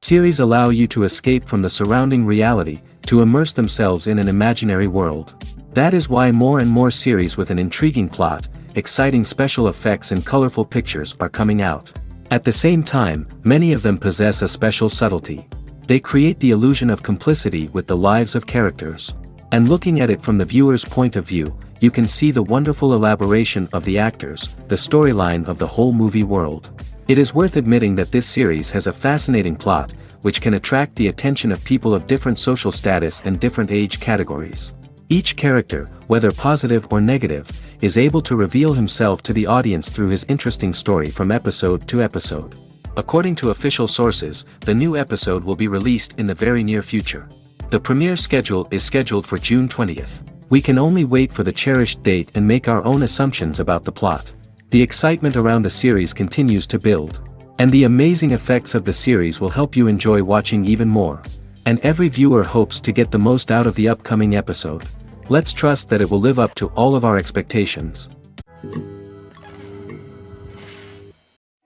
Series allow you to escape from the surrounding reality, to immerse themselves in an imaginary world. That is why more and more series with an intriguing plot, exciting special effects and colorful pictures are coming out. At the same time, many of them possess a special subtlety. They create the illusion of complicity with the lives of characters. And looking at it from the viewer's point of view, you can see the wonderful elaboration of the actors, the storyline of the whole movie world. It is worth admitting that this series has a fascinating plot, which can attract the attention of people of different social status and different age categories. Each character, whether positive or negative, is able to reveal himself to the audience through his interesting story from episode to episode. According to official sources, the new episode will be released in the very near future. The premiere schedule is scheduled for June 20th. We can only wait for the cherished date and make our own assumptions about the plot. The excitement around the series continues to build. And the amazing effects of the series will help you enjoy watching even more. And every viewer hopes to get the most out of the upcoming episode. Let's trust that it will live up to all of our expectations.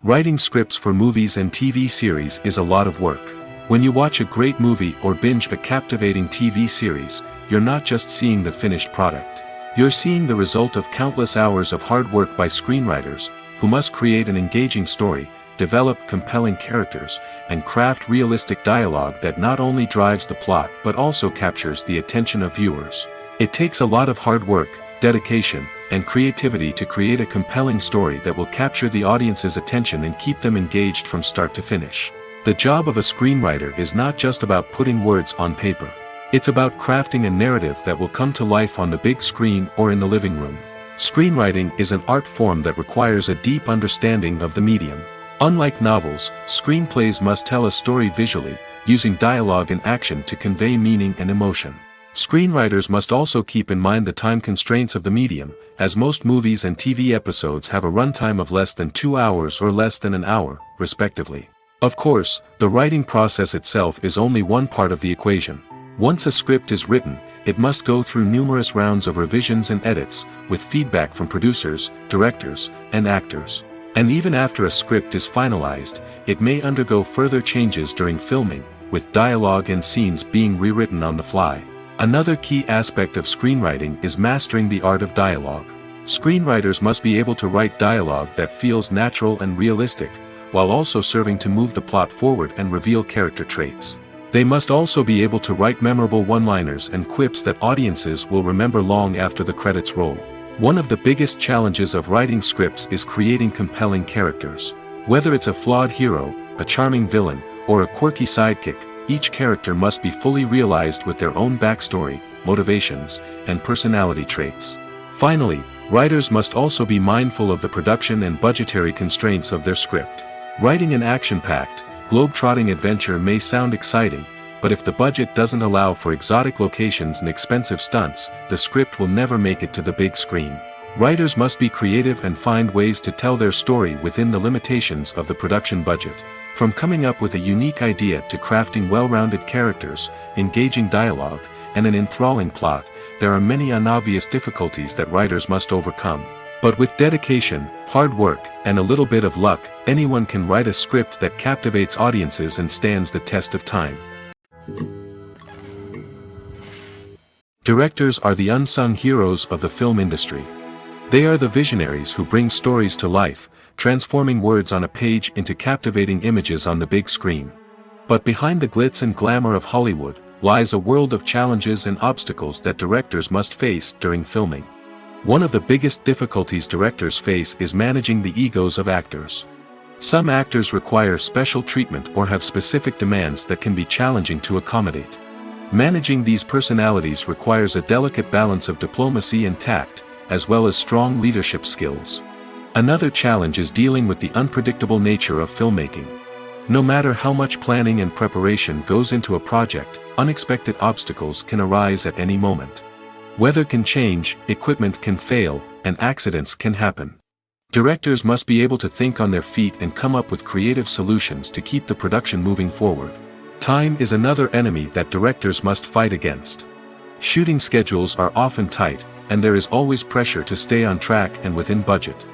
Writing scripts for movies and TV series is a lot of work. When you watch a great movie or binge a captivating TV series, you're not just seeing the finished product. You're seeing the result of countless hours of hard work by screenwriters, who must create an engaging story, develop compelling characters, and craft realistic dialogue that not only drives the plot but also captures the attention of viewers. It takes a lot of hard work, dedication, and creativity to create a compelling story that will capture the audience's attention and keep them engaged from start to finish. The job of a screenwriter is not just about putting words on paper. It's about crafting a narrative that will come to life on the big screen or in the living room. Screenwriting is an art form that requires a deep understanding of the medium. Unlike novels, screenplays must tell a story visually, using dialogue and action to convey meaning and emotion. Screenwriters must also keep in mind the time constraints of the medium, as most movies and TV episodes have a runtime of less than 2 hours or less than an hour, respectively. Of course, the writing process itself is only one part of the equation. Once a script is written, it must go through numerous rounds of revisions and edits, with feedback from producers, directors, and actors. And even after a script is finalized, it may undergo further changes during filming, with dialogue and scenes being rewritten on the fly. Another key aspect of screenwriting is mastering the art of dialogue. Screenwriters must be able to write dialogue that feels natural and realistic, while also serving to move the plot forward and reveal character traits. They must also be able to write memorable one-liners and quips that audiences will remember long after the credits roll. One of the biggest challenges of writing scripts is creating compelling characters. Whether it's a flawed hero, a charming villain, or a quirky sidekick, each character must be fully realized with their own backstory, motivations, and personality traits. Finally, writers must also be mindful of the production and budgetary constraints of their script. Writing an action-packed, globe-trotting adventure may sound exciting, but if the budget doesn't allow for exotic locations and expensive stunts, the script will never make it to the big screen. Writers must be creative and find ways to tell their story within the limitations of the production budget. From coming up with a unique idea to crafting well-rounded characters, engaging dialogue, and an enthralling plot, there are many unobvious difficulties that writers must overcome. But with dedication, hard work, and a little bit of luck, anyone can write a script that captivates audiences and stands the test of time. Directors are the unsung heroes of the film industry. They are the visionaries who bring stories to life, transforming words on a page into captivating images on the big screen. But behind the glitz and glamour of Hollywood, lies a world of challenges and obstacles that directors must face during filming. One of the biggest difficulties directors face is managing the egos of actors. Some actors require special treatment or have specific demands that can be challenging to accommodate. Managing these personalities requires a delicate balance of diplomacy and tact, as well as strong leadership skills. Another challenge is dealing with the unpredictable nature of filmmaking. No matter how much planning and preparation goes into a project, unexpected obstacles can arise at any moment. Weather can change, equipment can fail, and accidents can happen. Directors must be able to think on their feet and come up with creative solutions to keep the production moving forward. Time is another enemy that directors must fight against. Shooting schedules are often tight, and there is always pressure to stay on track and within budget.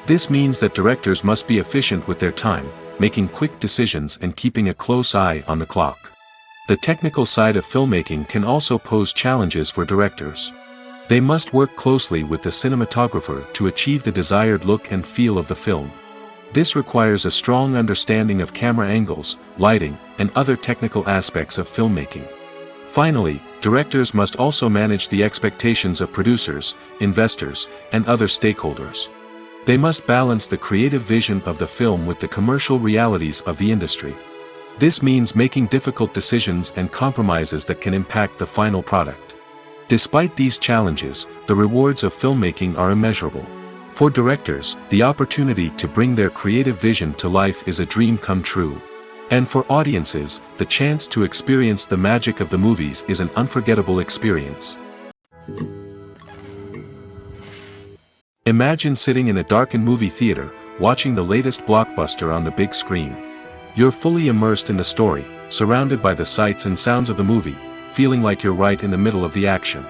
This means that directors must be efficient with their time, making quick decisions and keeping a close eye on the clock. The technical side of filmmaking can also pose challenges for directors. They must work closely with the cinematographer to achieve the desired look and feel of the film. This requires a strong understanding of camera angles, lighting, and other technical aspects of filmmaking. Finally, directors must also manage the expectations of producers, investors, and other stakeholders. They must balance the creative vision of the film with the commercial realities of the industry. This means making difficult decisions and compromises that can impact the final product. Despite these challenges, the rewards of filmmaking are immeasurable. For directors, the opportunity to bring their creative vision to life is a dream come true. And for audiences, the chance to experience the magic of the movies is an unforgettable experience. Imagine sitting in a darkened movie theater, watching the latest blockbuster on the big screen. You're fully immersed in the story, surrounded by the sights and sounds of the movie, feeling like you're right in the middle of the action.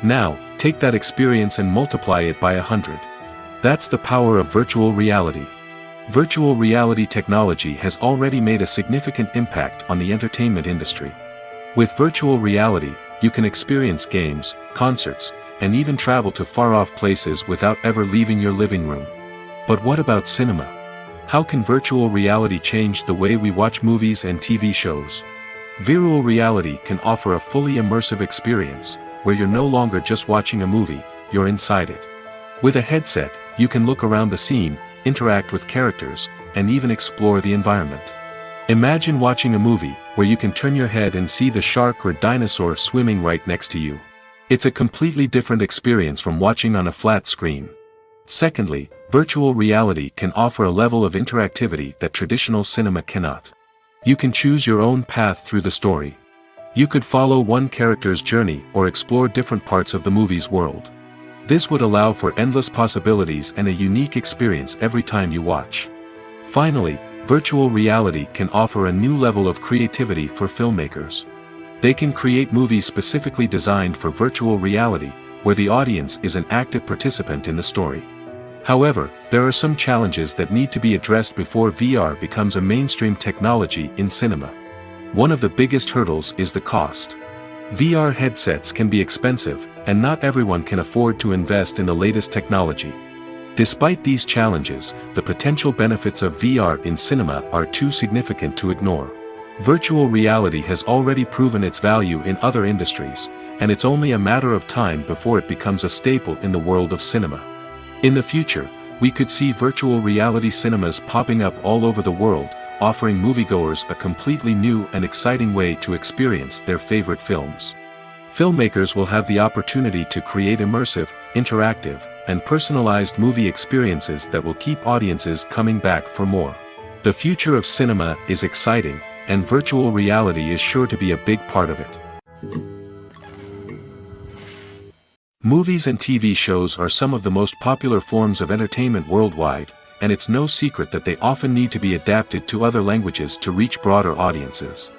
Now, take that experience and multiply it by 100. That's the power of virtual reality. Virtual reality technology has already made a significant impact on the entertainment industry. With virtual reality, you can experience games, concerts, and even travel to far-off places without ever leaving your living room. But what about cinema? How can virtual reality change the way we watch movies and TV shows? Virtual reality can offer a fully immersive experience, where you're no longer just watching a movie, you're inside it. With a headset, you can look around the scene, interact with characters, and even explore the environment. Imagine watching a movie, where you can turn your head and see the shark or dinosaur swimming right next to you. It's a completely different experience from watching on a flat screen. Secondly, virtual reality can offer a level of interactivity that traditional cinema cannot. You can choose your own path through the story. You could follow one character's journey or explore different parts of the movie's world. This would allow for endless possibilities and a unique experience every time you watch. Finally, virtual reality can offer a new level of creativity for filmmakers. They can create movies specifically designed for virtual reality, where the audience is an active participant in the story. However, there are some challenges that need to be addressed before VR becomes a mainstream technology in cinema. One of the biggest hurdles is the cost. VR headsets can be expensive, and not everyone can afford to invest in the latest technology. Despite these challenges, the potential benefits of VR in cinema are too significant to ignore. Virtual reality has already proven its value in other industries, and it's only a matter of time before it becomes a staple in the world of cinema. In the future, we could see virtual reality cinemas popping up all over the world, offering moviegoers a completely new and exciting way to experience their favorite films. Filmmakers will have the opportunity to create immersive, interactive, and personalized movie experiences that will keep audiences coming back for more. The future of cinema is exciting, and virtual reality is sure to be a big part of it. Movies and TV shows are some of the most popular forms of entertainment worldwide, and it's no secret that they often need to be adapted to other languages to reach broader audiences.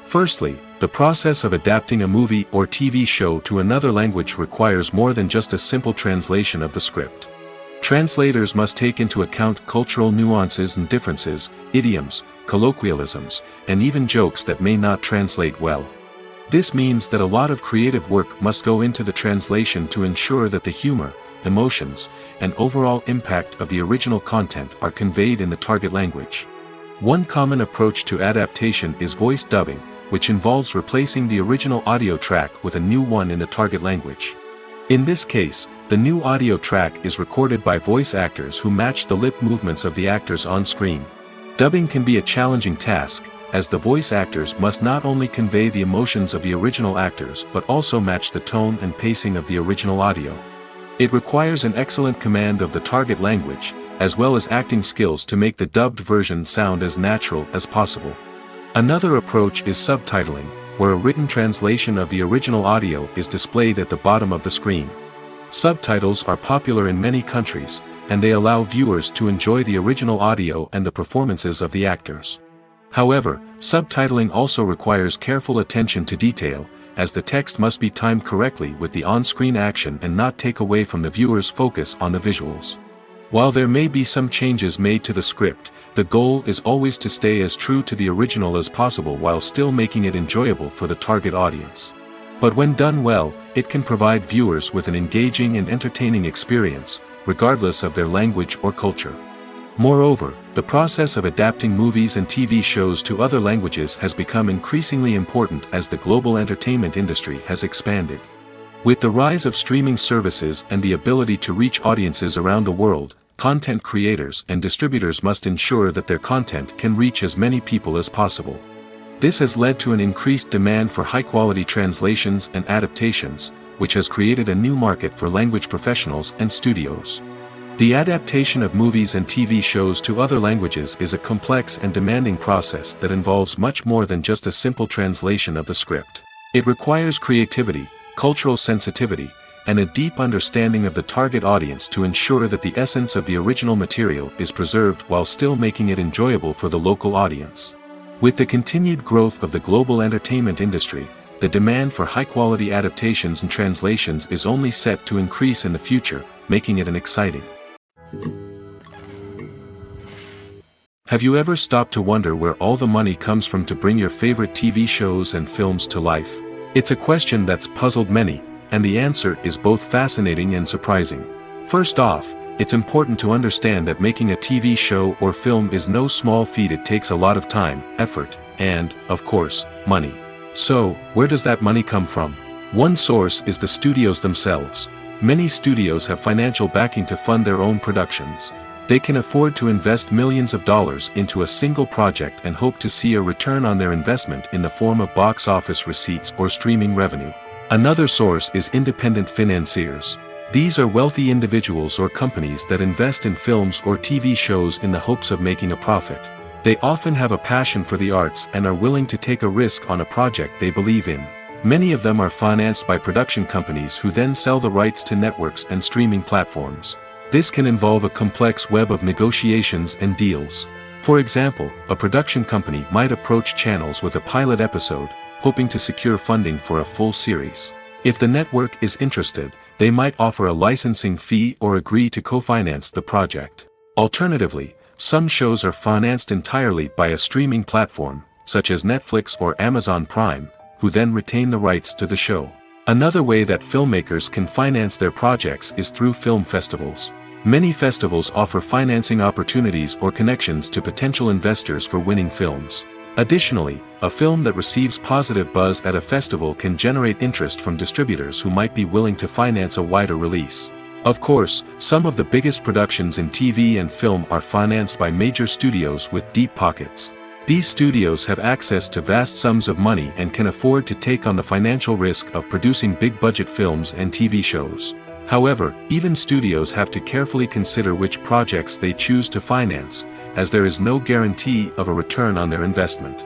Firstly, the process of adapting a movie or TV show to another language requires more than just a simple translation of the script. Translators must take into account cultural nuances and differences, idioms, colloquialisms, and even jokes that may not translate well. This means that a lot of creative work must go into the translation to ensure that the humor, emotions, and overall impact of the original content are conveyed in the target language. One common approach to adaptation is voice dubbing, which involves replacing the original audio track with a new one in the target language. In this case, the new audio track is recorded by voice actors who match the lip movements of the actors on screen. Dubbing can be a challenging task, as the voice actors must not only convey the emotions of the original actors but also match the tone and pacing of the original audio. It requires an excellent command of the target language, as well as acting skills to make the dubbed version sound as natural as possible. Another approach is subtitling, where a written translation of the original audio is displayed at the bottom of the screen. Subtitles are popular in many countries, and they allow viewers to enjoy the original audio and the performances of the actors. However, subtitling also requires careful attention to detail, as the text must be timed correctly with the on-screen action and not take away from the viewer's focus on the visuals. While there may be some changes made to the script, the goal is always to stay as true to the original as possible while still making it enjoyable for the target audience. But when done well, it can provide viewers with an engaging and entertaining experience, regardless of their language or culture. Moreover, the process of adapting movies and TV shows to other languages has become increasingly important as the global entertainment industry has expanded. With the rise of streaming services and the ability to reach audiences around the world, content creators and distributors must ensure that their content can reach as many people as possible. This has led to an increased demand for high-quality translations and adaptations, which has created a new market for language professionals and studios. The adaptation of movies and TV shows to other languages is a complex and demanding process that involves much more than just a simple translation of the script. It requires creativity, cultural sensitivity, and a deep understanding of the target audience to ensure that the essence of the original material is preserved while still making it enjoyable for the local audience. With the continued growth of the global entertainment industry, the demand for high-quality adaptations and translations is only set to increase in the future, making it an exciting. Have you ever stopped to wonder where all the money comes from to bring your favorite TV shows and films to life? It's a question that's puzzled many, and the answer is both fascinating and surprising. First off, it's important to understand that making a TV show or film is no small feat. It takes a lot of time, effort, and, of course, money. So, where does that money come from? One source is the studios themselves. Many studios have financial backing to fund their own productions. They can afford to invest millions of dollars into a single project and hope to see a return on their investment in the form of box office receipts or streaming revenue. Another source is independent financiers. These are wealthy individuals or companies that invest in films or TV shows in the hopes of making a profit. They often have a passion for the arts and are willing to take a risk on a project they believe in. Many of them are financed by production companies who then sell the rights to networks and streaming platforms. This can involve a complex web of negotiations and deals. For example, a production company might approach channels with a pilot episode, hoping to secure funding for a full series. If the network is interested, they might offer a licensing fee or agree to co-finance the project. Alternatively, some shows are financed entirely by a streaming platform, such as Netflix or Amazon Prime, who then retain the rights to the show. Another way that filmmakers can finance their projects is through film festivals. Many festivals offer financing opportunities or connections to potential investors for winning films. Additionally, a film that receives positive buzz at a festival can generate interest from distributors who might be willing to finance a wider release. Of course, some of the biggest productions in TV and film are financed by major studios with deep pockets. These studios have access to vast sums of money and can afford to take on the financial risk of producing big-budget films and TV shows. However, even studios have to carefully consider which projects they choose to finance, as there is no guarantee of a return on their investment.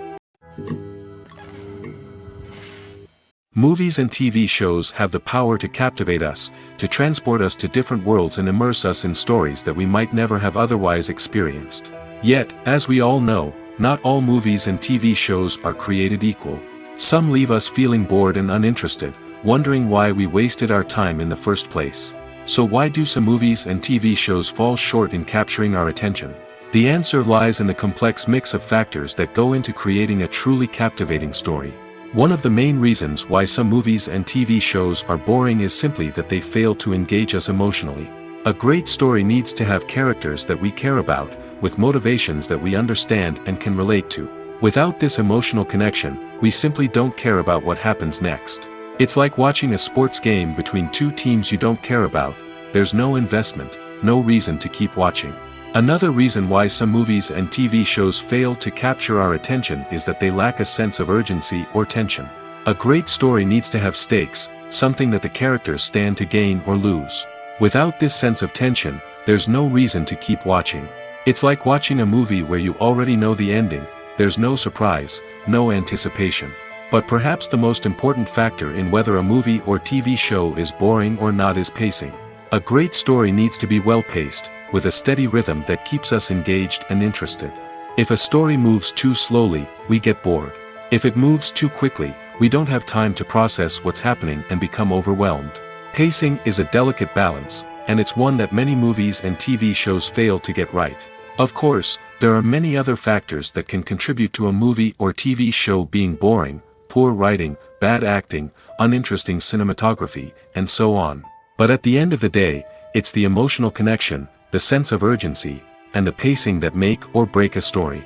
Movies and TV shows have the power to captivate us, to transport us to different worlds and immerse us in stories that we might never have otherwise experienced. Yet, as we all know, not all movies and TV shows are created equal. Some leave us feeling bored and uninterested, wondering why we wasted our time in the first place. So why do some movies and TV shows fall short in capturing our attention? The answer lies in the complex mix of factors that go into creating a truly captivating story. One of the main reasons why some movies and TV shows are boring is simply that they fail to engage us emotionally. A great story needs to have characters that we care about, with motivations that we understand and can relate to. Without this emotional connection, we simply don't care about what happens next. It's like watching a sports game between two teams you don't care about. There's no investment, no reason to keep watching. Another reason why some movies and TV shows fail to capture our attention is that they lack a sense of urgency or tension. A great story needs to have stakes, something that the characters stand to gain or lose. Without this sense of tension, there's no reason to keep watching. It's like watching a movie where you already know the ending. There's no surprise, no anticipation. But perhaps the most important factor in whether a movie or TV show is boring or not is pacing. A great story needs to be well-paced, with a steady rhythm that keeps us engaged and interested. If a story moves too slowly, we get bored. If it moves too quickly, we don't have time to process what's happening and become overwhelmed. Pacing is a delicate balance, and it's one that many movies and TV shows fail to get right. Of course, there are many other factors that can contribute to a movie or TV show being boring: poor writing, bad acting, uninteresting cinematography, and so on. But at the end of the day, it's the emotional connection, the sense of urgency, and the pacing that make or break a story.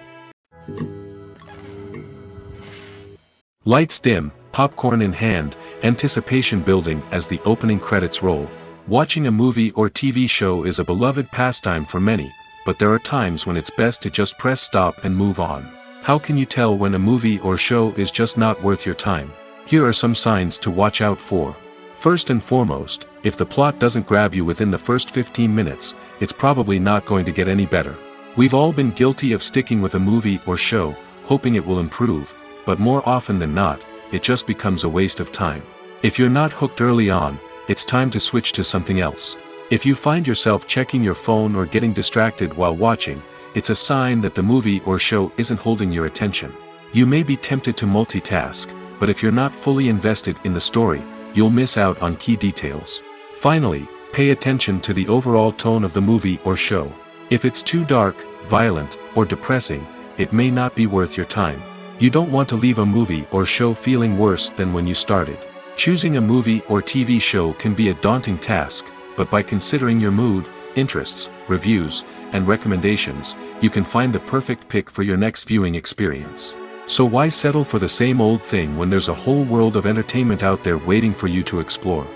Lights dim, popcorn in hand, anticipation building as the opening credits roll. Watching a movie or TV show is a beloved pastime for many, but there are times when it's best to just press stop and move on. How can you tell when a movie or show is just not worth your time? Here are some signs to watch out for. First and foremost, if the plot doesn't grab you within the first 15 minutes, it's probably not going to get any better. We've all been guilty of sticking with a movie or show, hoping it will improve, but more often than not, it just becomes a waste of time. If you're not hooked early on, it's time to switch to something else. If you find yourself checking your phone or getting distracted while watching, it's a sign that the movie or show isn't holding your attention. You may be tempted to multitask, but if you're not fully invested in the story, you'll miss out on key details. Finally, pay attention to the overall tone of the movie or show. If it's too dark, violent, or depressing, it may not be worth your time. You don't want to leave a movie or show feeling worse than when you started. Choosing a movie or TV show can be a daunting task, but by considering your mood, interests, reviews, and recommendations, you can find the perfect pick for your next viewing experience. So why settle for the same old thing when there's a whole world of entertainment out there waiting for you to explore?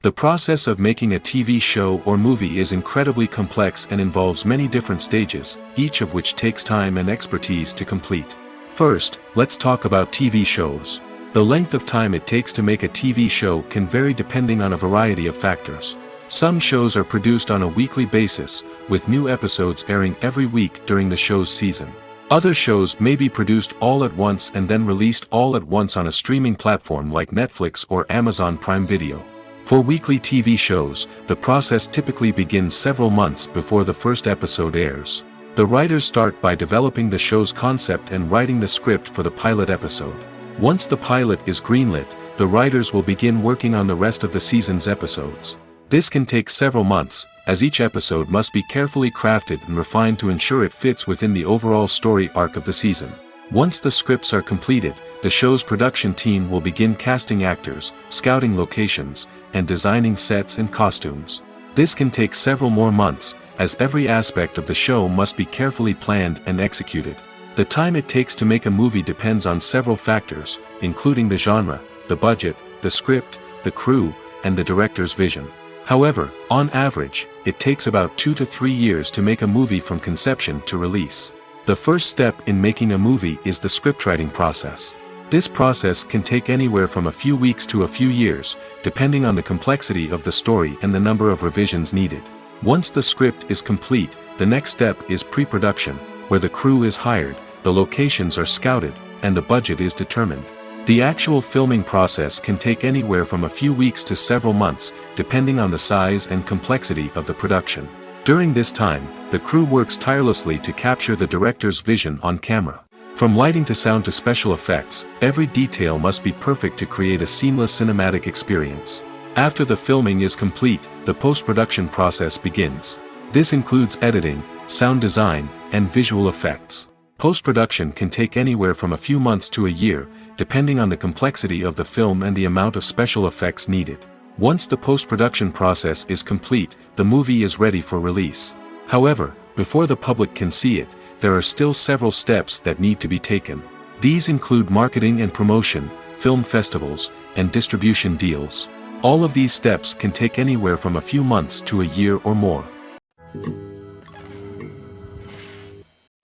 The process of making a TV show or movie is incredibly complex and involves many different stages, each of which takes time and expertise to complete. First, let's talk about TV shows. The length of time it takes to make a TV show can vary depending on a variety of factors. Some shows are produced on a weekly basis, with new episodes airing every week during the show's season. Other shows may be produced all at once and then released all at once on a streaming platform like Netflix or Amazon Prime Video. For weekly TV shows, the process typically begins several months before the first episode airs. The writers start by developing the show's concept and writing the script for the pilot episode. Once the pilot is greenlit, the writers will begin working on the rest of the season's episodes. This can take several months, as each episode must be carefully crafted and refined to ensure it fits within the overall story arc of the season. Once the scripts are completed, the show's production team will begin casting actors, scouting locations, and designing sets and costumes. This can take several more months, as every aspect of the show must be carefully planned and executed. The time it takes to make a movie depends on several factors, including the genre, the budget, the script, the crew, and the director's vision. However, on average, it takes about 2 to 3 years to make a movie from conception to release. The first step in making a movie is the scriptwriting process. This process can take anywhere from a few weeks to a few years, depending on the complexity of the story and the number of revisions needed. Once the script is complete, the next step is pre-production, where the crew is hired, the locations are scouted, and the budget is determined. The actual filming process can take anywhere from a few weeks to several months, depending on the size and complexity of the production. During this time, the crew works tirelessly to capture the director's vision on camera. From lighting to sound to special effects, every detail must be perfect to create a seamless cinematic experience. After the filming is complete, the post-production process begins. This includes editing, sound design, and visual effects. Post-production can take anywhere from a few months to a year, depending on the complexity of the film and the amount of special effects needed. Once the post-production process is complete, the movie is ready for release. However, before the public can see it, there are still several steps that need to be taken. These include marketing and promotion, film festivals, and distribution deals. All of these steps can take anywhere from a few months to a year or more.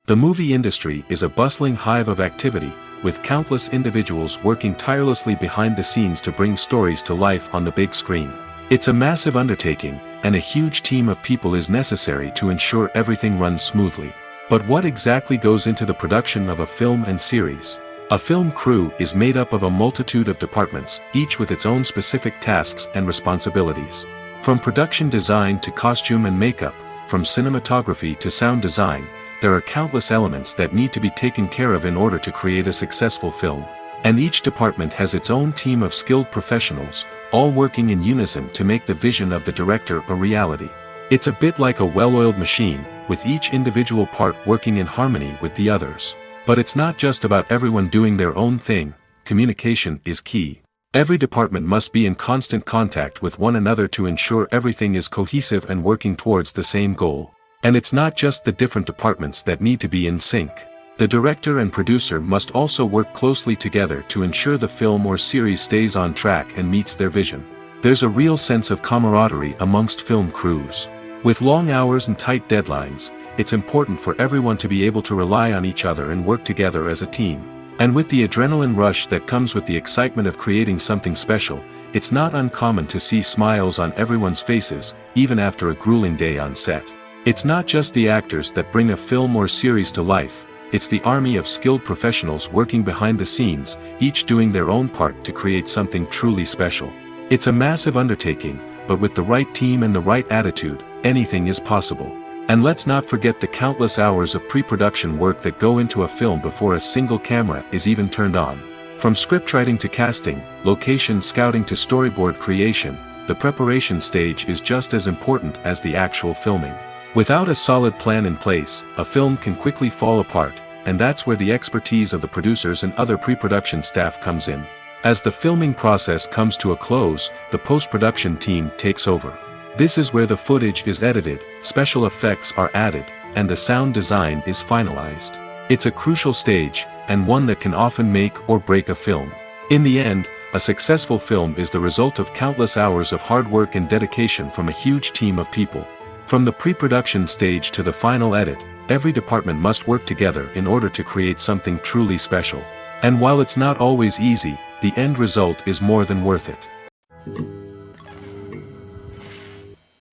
The movie industry is a bustling hive of activity, with countless individuals working tirelessly behind the scenes to bring stories to life on the big screen. It's a massive undertaking, and a huge team of people is necessary to ensure everything runs smoothly. But what exactly goes into the production of a film and series? A film crew is made up of a multitude of departments, each with its own specific tasks and responsibilities. From production design to costume and makeup, from cinematography to sound design, there are countless elements that need to be taken care of in order to create a successful film. And each department has its own team of skilled professionals, all working in unison to make the vision of the director a reality. It's a bit like a well-oiled machine, with each individual part working in harmony with the others. But it's not just about everyone doing their own thing. Communication is key. Every department must be in constant contact with one another to ensure everything is cohesive and working towards the same goal. And it's not just the different departments that need to be in sync. The director and producer must also work closely together to ensure the film or series stays on track and meets their vision. There's a real sense of camaraderie amongst film crews. With long hours and tight deadlines, it's important for everyone to be able to rely on each other and work together as a team. And with the adrenaline rush that comes with the excitement of creating something special, it's not uncommon to see smiles on everyone's faces, even after a grueling day on set. It's not just the actors that bring a film or series to life, it's the army of skilled professionals working behind the scenes, each doing their own part to create something truly special. It's a massive undertaking, but with the right team and the right attitude, anything is possible. And let's not forget the countless hours of pre-production work that go into a film before a single camera is even turned on. From scriptwriting to casting, location scouting to storyboard creation, the preparation stage is just as important as the actual filming. Without a solid plan in place, a film can quickly fall apart, and that's where the expertise of the producers and other pre-production staff comes in. As the filming process comes to a close, the post-production team takes over. This is where the footage is edited, special effects are added, and the sound design is finalized. It's a crucial stage, and one that can often make or break a film. In the end, a successful film is the result of countless hours of hard work and dedication from a huge team of people. From the pre-production stage to the final edit, every department must work together in order to create something truly special. And while it's not always easy, the end result is more than worth it.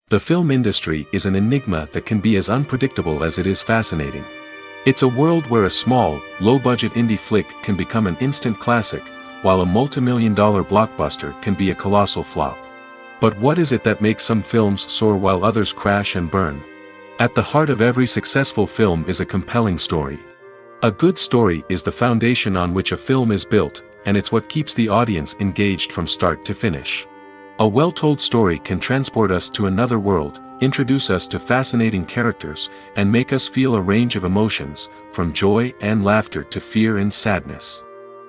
The film industry is an enigma that can be as unpredictable as it is fascinating. It's a world where a small, low-budget indie flick can become an instant classic, while a multi-million-dollar blockbuster can be a colossal flop. But what is it that makes some films soar while others crash and burn? At the heart of every successful film is a compelling story. A good story is the foundation on which a film is built, and it's what keeps the audience engaged from start to finish. A well-told story can transport us to another world, introduce us to fascinating characters, and make us feel a range of emotions, from joy and laughter to fear and sadness.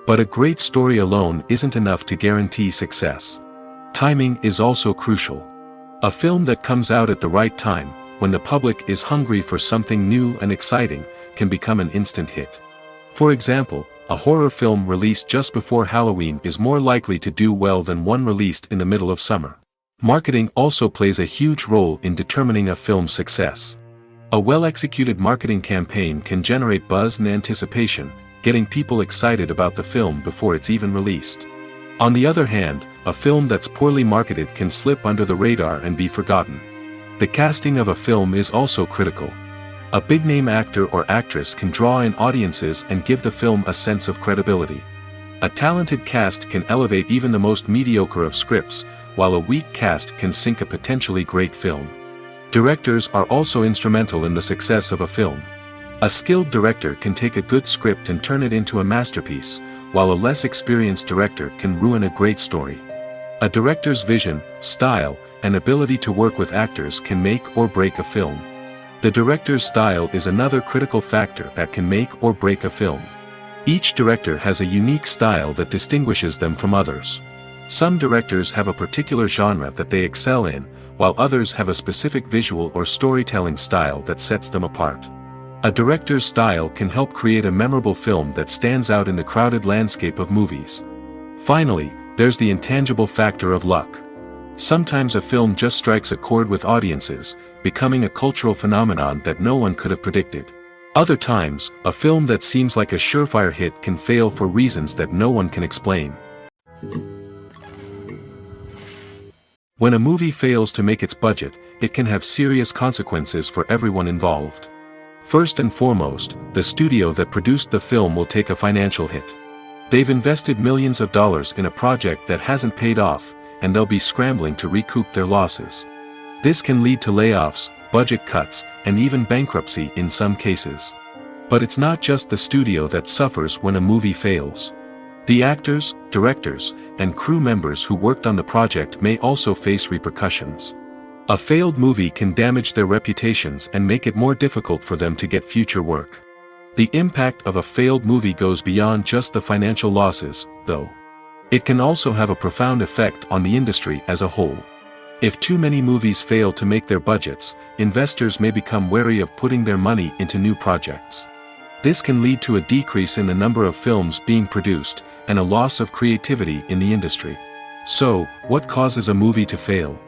But a great story alone isn't enough to guarantee success. Timing is also crucial. A film that comes out at the right time, when the public is hungry for something new and exciting, can become an instant hit. For example, a horror film released just before Halloween is more likely to do well than one released in the middle of summer. Marketing also plays a huge role in determining a film's success. A well-executed marketing campaign can generate buzz and anticipation, getting people excited about the film before it's even released. On the other hand, a film that's poorly marketed can slip under the radar and be forgotten. The casting of a film is also critical. A big-name actor or actress can draw in audiences and give the film a sense of credibility. A talented cast can elevate even the most mediocre of scripts, while a weak cast can sink a potentially great film. Directors are also instrumental in the success of a film. A skilled director can take a good script and turn it into a masterpiece, while a less experienced director can ruin a great story. A director's vision, style, and ability to work with actors can make or break a film. The director's style is another critical factor that can make or break a film. Each director has a unique style that distinguishes them from others. Some directors have a particular genre that they excel in, while others have a specific visual or storytelling style that sets them apart. A director's style can help create a memorable film that stands out in the crowded landscape of movies. Finally, there's the intangible factor of luck. Sometimes a film just strikes a chord with audiences, becoming a cultural phenomenon that no one could have predicted. Other times, a film that seems like a surefire hit can fail for reasons that no one can explain. When a movie fails to make its budget, it can have serious consequences for everyone involved. First and foremost, the studio that produced the film will take a financial hit. They've invested millions of dollars in a project that hasn't paid off, and they'll be scrambling to recoup their losses. This can lead to layoffs, budget cuts, and even bankruptcy in some cases. But it's not just the studio that suffers when a movie fails. The actors, directors, and crew members who worked on the project may also face repercussions. A failed movie can damage their reputations and make it more difficult for them to get future work. The impact of a failed movie goes beyond just the financial losses, though. It can also have a profound effect on the industry as a whole. If too many movies fail to make their budgets, investors may become wary of putting their money into new projects. This can lead to a decrease in the number of films being produced, and a loss of creativity in the industry. So, what causes a movie to fail?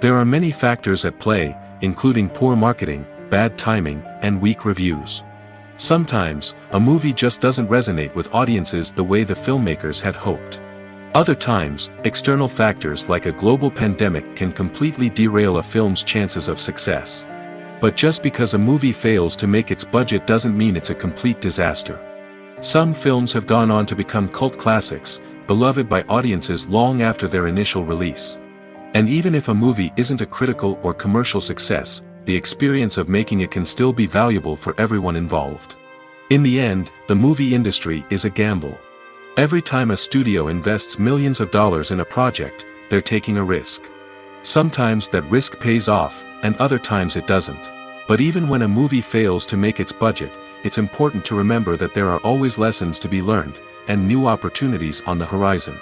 There are many factors at play, including poor marketing, bad timing, and weak reviews. Sometimes, a movie just doesn't resonate with audiences the way the filmmakers had hoped. Other times, external factors like a global pandemic can completely derail a film's chances of success. But just because a movie fails to make its budget doesn't mean it's a complete disaster. Some films have gone on to become cult classics, beloved by audiences long after their initial release. And even if a movie isn't a critical or commercial success, the experience of making it can still be valuable for everyone involved. In the end, the movie industry is a gamble. Every time a studio invests millions of dollars in a project, they're taking a risk. Sometimes that risk pays off, and other times it doesn't. But even when a movie fails to make its budget, it's important to remember that there are always lessons to be learned, and new opportunities on the horizon.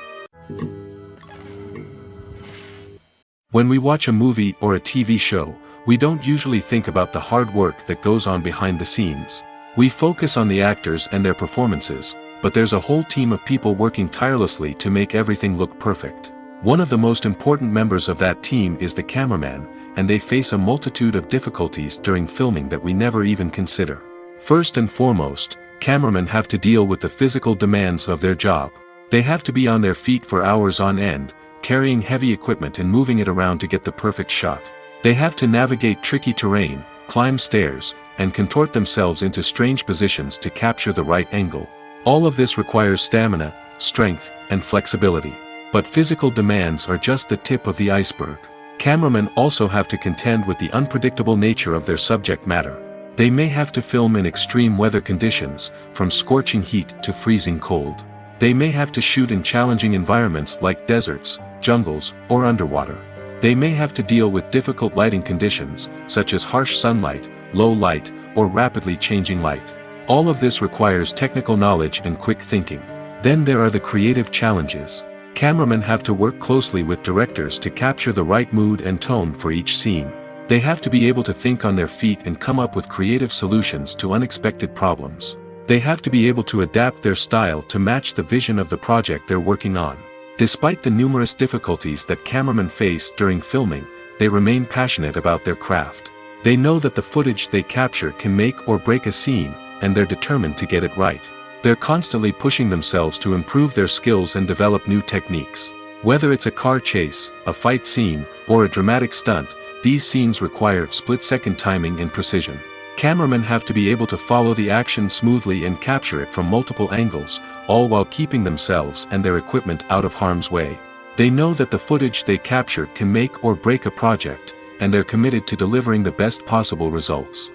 When we watch a movie or a TV show, we don't usually think about the hard work that goes on behind the scenes. We focus on the actors and their performances, but there's a whole team of people working tirelessly to make everything look perfect. One of the most important members of that team is the cameraman, and they face a multitude of difficulties during filming that we never even consider. First and foremost, cameramen have to deal with the physical demands of their job. They have to be on their feet for hours on end, carrying heavy equipment and moving it around to get the perfect shot. They have to navigate tricky terrain, climb stairs, and contort themselves into strange positions to capture the right angle. All of this requires stamina, strength, and flexibility. But physical demands are just the tip of the iceberg. Cameramen also have to contend with the unpredictable nature of their subject matter. They may have to film in extreme weather conditions, from scorching heat to freezing cold. They may have to shoot in challenging environments like deserts, jungles, or underwater. They may have to deal with difficult lighting conditions, such as harsh sunlight, low light, or rapidly changing light. All of this requires technical knowledge and quick thinking. Then there are the creative challenges. Cameramen have to work closely with directors to capture the right mood and tone for each scene. They have to be able to think on their feet and come up with creative solutions to unexpected problems. They have to be able to adapt their style to match the vision of the project they're working on. Despite the numerous difficulties that cameramen face during filming, they remain passionate about their craft. They know that the footage they capture can make or break a scene, and they're determined to get it right. They're constantly pushing themselves to improve their skills and develop new techniques. Whether it's a car chase, a fight scene, or a dramatic stunt, these scenes require split-second timing and precision. Cameramen have to be able to follow the action smoothly and capture it from multiple angles, all while keeping themselves and their equipment out of harm's way. They know that the footage they capture can make or break a project, and they're committed to delivering the best possible results.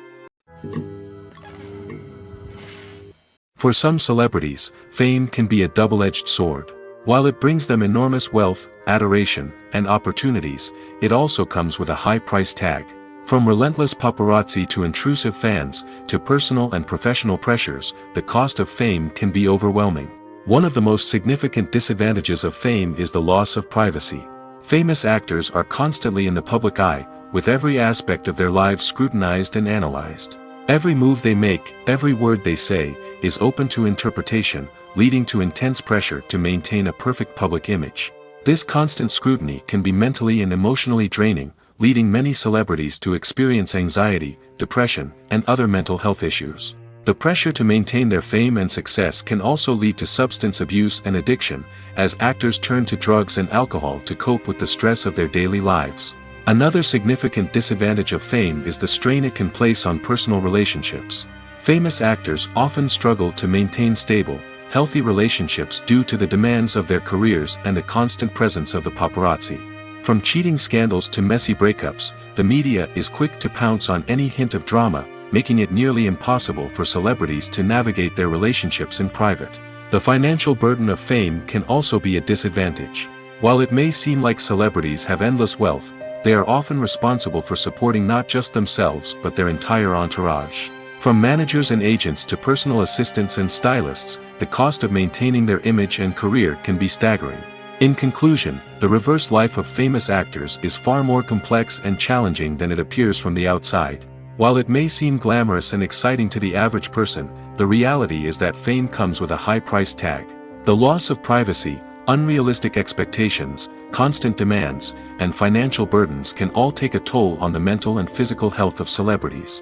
For some celebrities, fame can be a double-edged sword. While it brings them enormous wealth, adoration, and opportunities, it also comes with a high price tag. From relentless paparazzi to intrusive fans, to personal and professional pressures, the cost of fame can be overwhelming. One of the most significant disadvantages of fame is the loss of privacy. Famous actors are constantly in the public eye, with every aspect of their lives scrutinized and analyzed. Every move they make, every word they say, is open to interpretation, leading to intense pressure to maintain a perfect public image. This constant scrutiny can be mentally and emotionally draining, leading many celebrities to experience anxiety, depression, and other mental health issues. The pressure to maintain their fame and success can also lead to substance abuse and addiction, as actors turn to drugs and alcohol to cope with the stress of their daily lives. Another significant disadvantage of fame is the strain it can place on personal relationships. Famous actors often struggle to maintain stable, healthy relationships due to the demands of their careers and the constant presence of the paparazzi. From cheating scandals to messy breakups, the media is quick to pounce on any hint of drama, making it nearly impossible for celebrities to navigate their relationships in private. The financial burden of fame can also be a disadvantage. While it may seem like celebrities have endless wealth, they are often responsible for supporting not just themselves but their entire entourage. From managers and agents to personal assistants and stylists, the cost of maintaining their image and career can be staggering. In conclusion, the reverse life of famous actors is far more complex and challenging than it appears from the outside. While it may seem glamorous and exciting to the average person, the reality is that fame comes with a high price tag. The loss of privacy, unrealistic expectations, constant demands, and financial burdens can all take a toll on the mental and physical health of celebrities.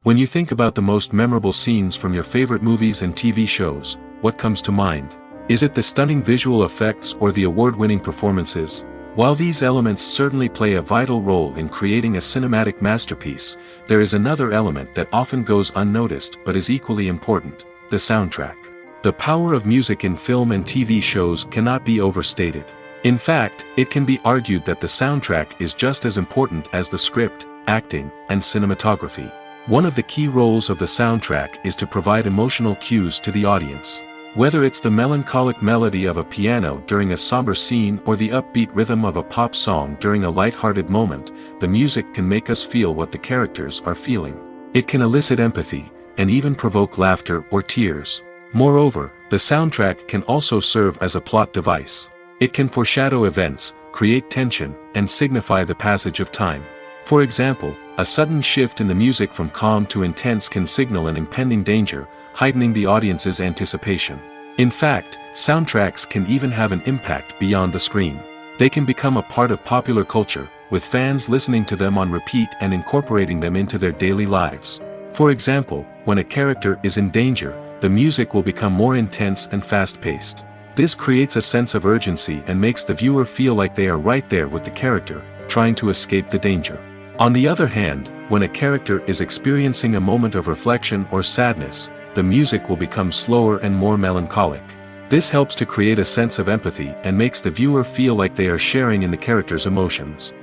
When you think about the most memorable scenes from your favorite movies and TV shows, what comes to mind? Is it the stunning visual effects or the award-winning performances? While these elements certainly play a vital role in creating a cinematic masterpiece, there is another element that often goes unnoticed but is equally important: the soundtrack. The power of music in film and TV shows cannot be overstated. In fact, it can be argued that the soundtrack is just as important as the script, acting, and cinematography. One of the key roles of the soundtrack is to provide emotional cues to the audience. Whether it's the melancholic melody of a piano during a somber scene or the upbeat rhythm of a pop song during a light-hearted moment, the music can make us feel what the characters are feeling. It can elicit empathy, and even provoke laughter or tears. Moreover, the soundtrack can also serve as a plot device. It can foreshadow events, create tension, and signify the passage of time. For example, a sudden shift in the music from calm to intense can signal an impending danger, heightening the audience's anticipation. In fact, soundtracks can even have an impact beyond the screen. They can become a part of popular culture, with fans listening to them on repeat and incorporating them into their daily lives. For example, when a character is in danger, the music will become more intense and fast-paced. This creates a sense of urgency and makes the viewer feel like they are right there with the character, trying to escape the danger. On the other hand, when a character is experiencing a moment of reflection or sadness, the music will become slower and more melancholic. This helps to create a sense of empathy and makes the viewer feel like they are sharing in the character's emotions.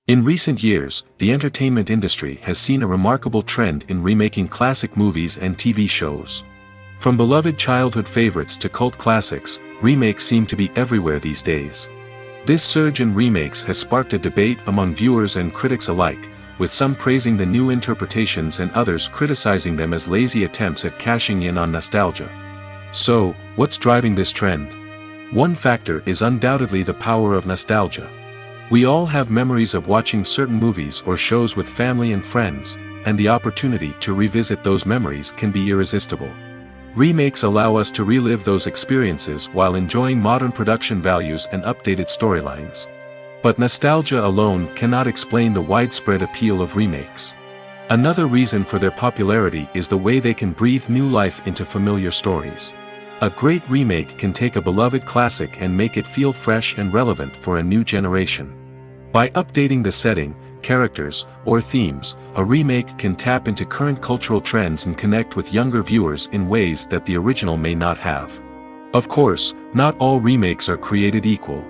In recent years, the entertainment industry has seen a remarkable trend in remaking classic movies and TV shows. From beloved childhood favorites to cult classics, remakes seem to be everywhere these days. This surge in remakes has sparked a debate among viewers and critics alike, with some praising the new interpretations and others criticizing them as lazy attempts at cashing in on nostalgia. So, what's driving this trend? One factor is undoubtedly the power of nostalgia. We all have memories of watching certain movies or shows with family and friends, and the opportunity to revisit those memories can be irresistible. Remakes allow us to relive those experiences while enjoying modern production values and updated storylines. But nostalgia alone cannot explain the widespread appeal of remakes. Another reason for their popularity is the way they can breathe new life into familiar stories. A great remake can take a beloved classic and make it feel fresh and relevant for a new generation. By updating the setting, characters, or themes, a remake can tap into current cultural trends and connect with younger viewers in ways that the original may not have. Of course, not all remakes are created equal.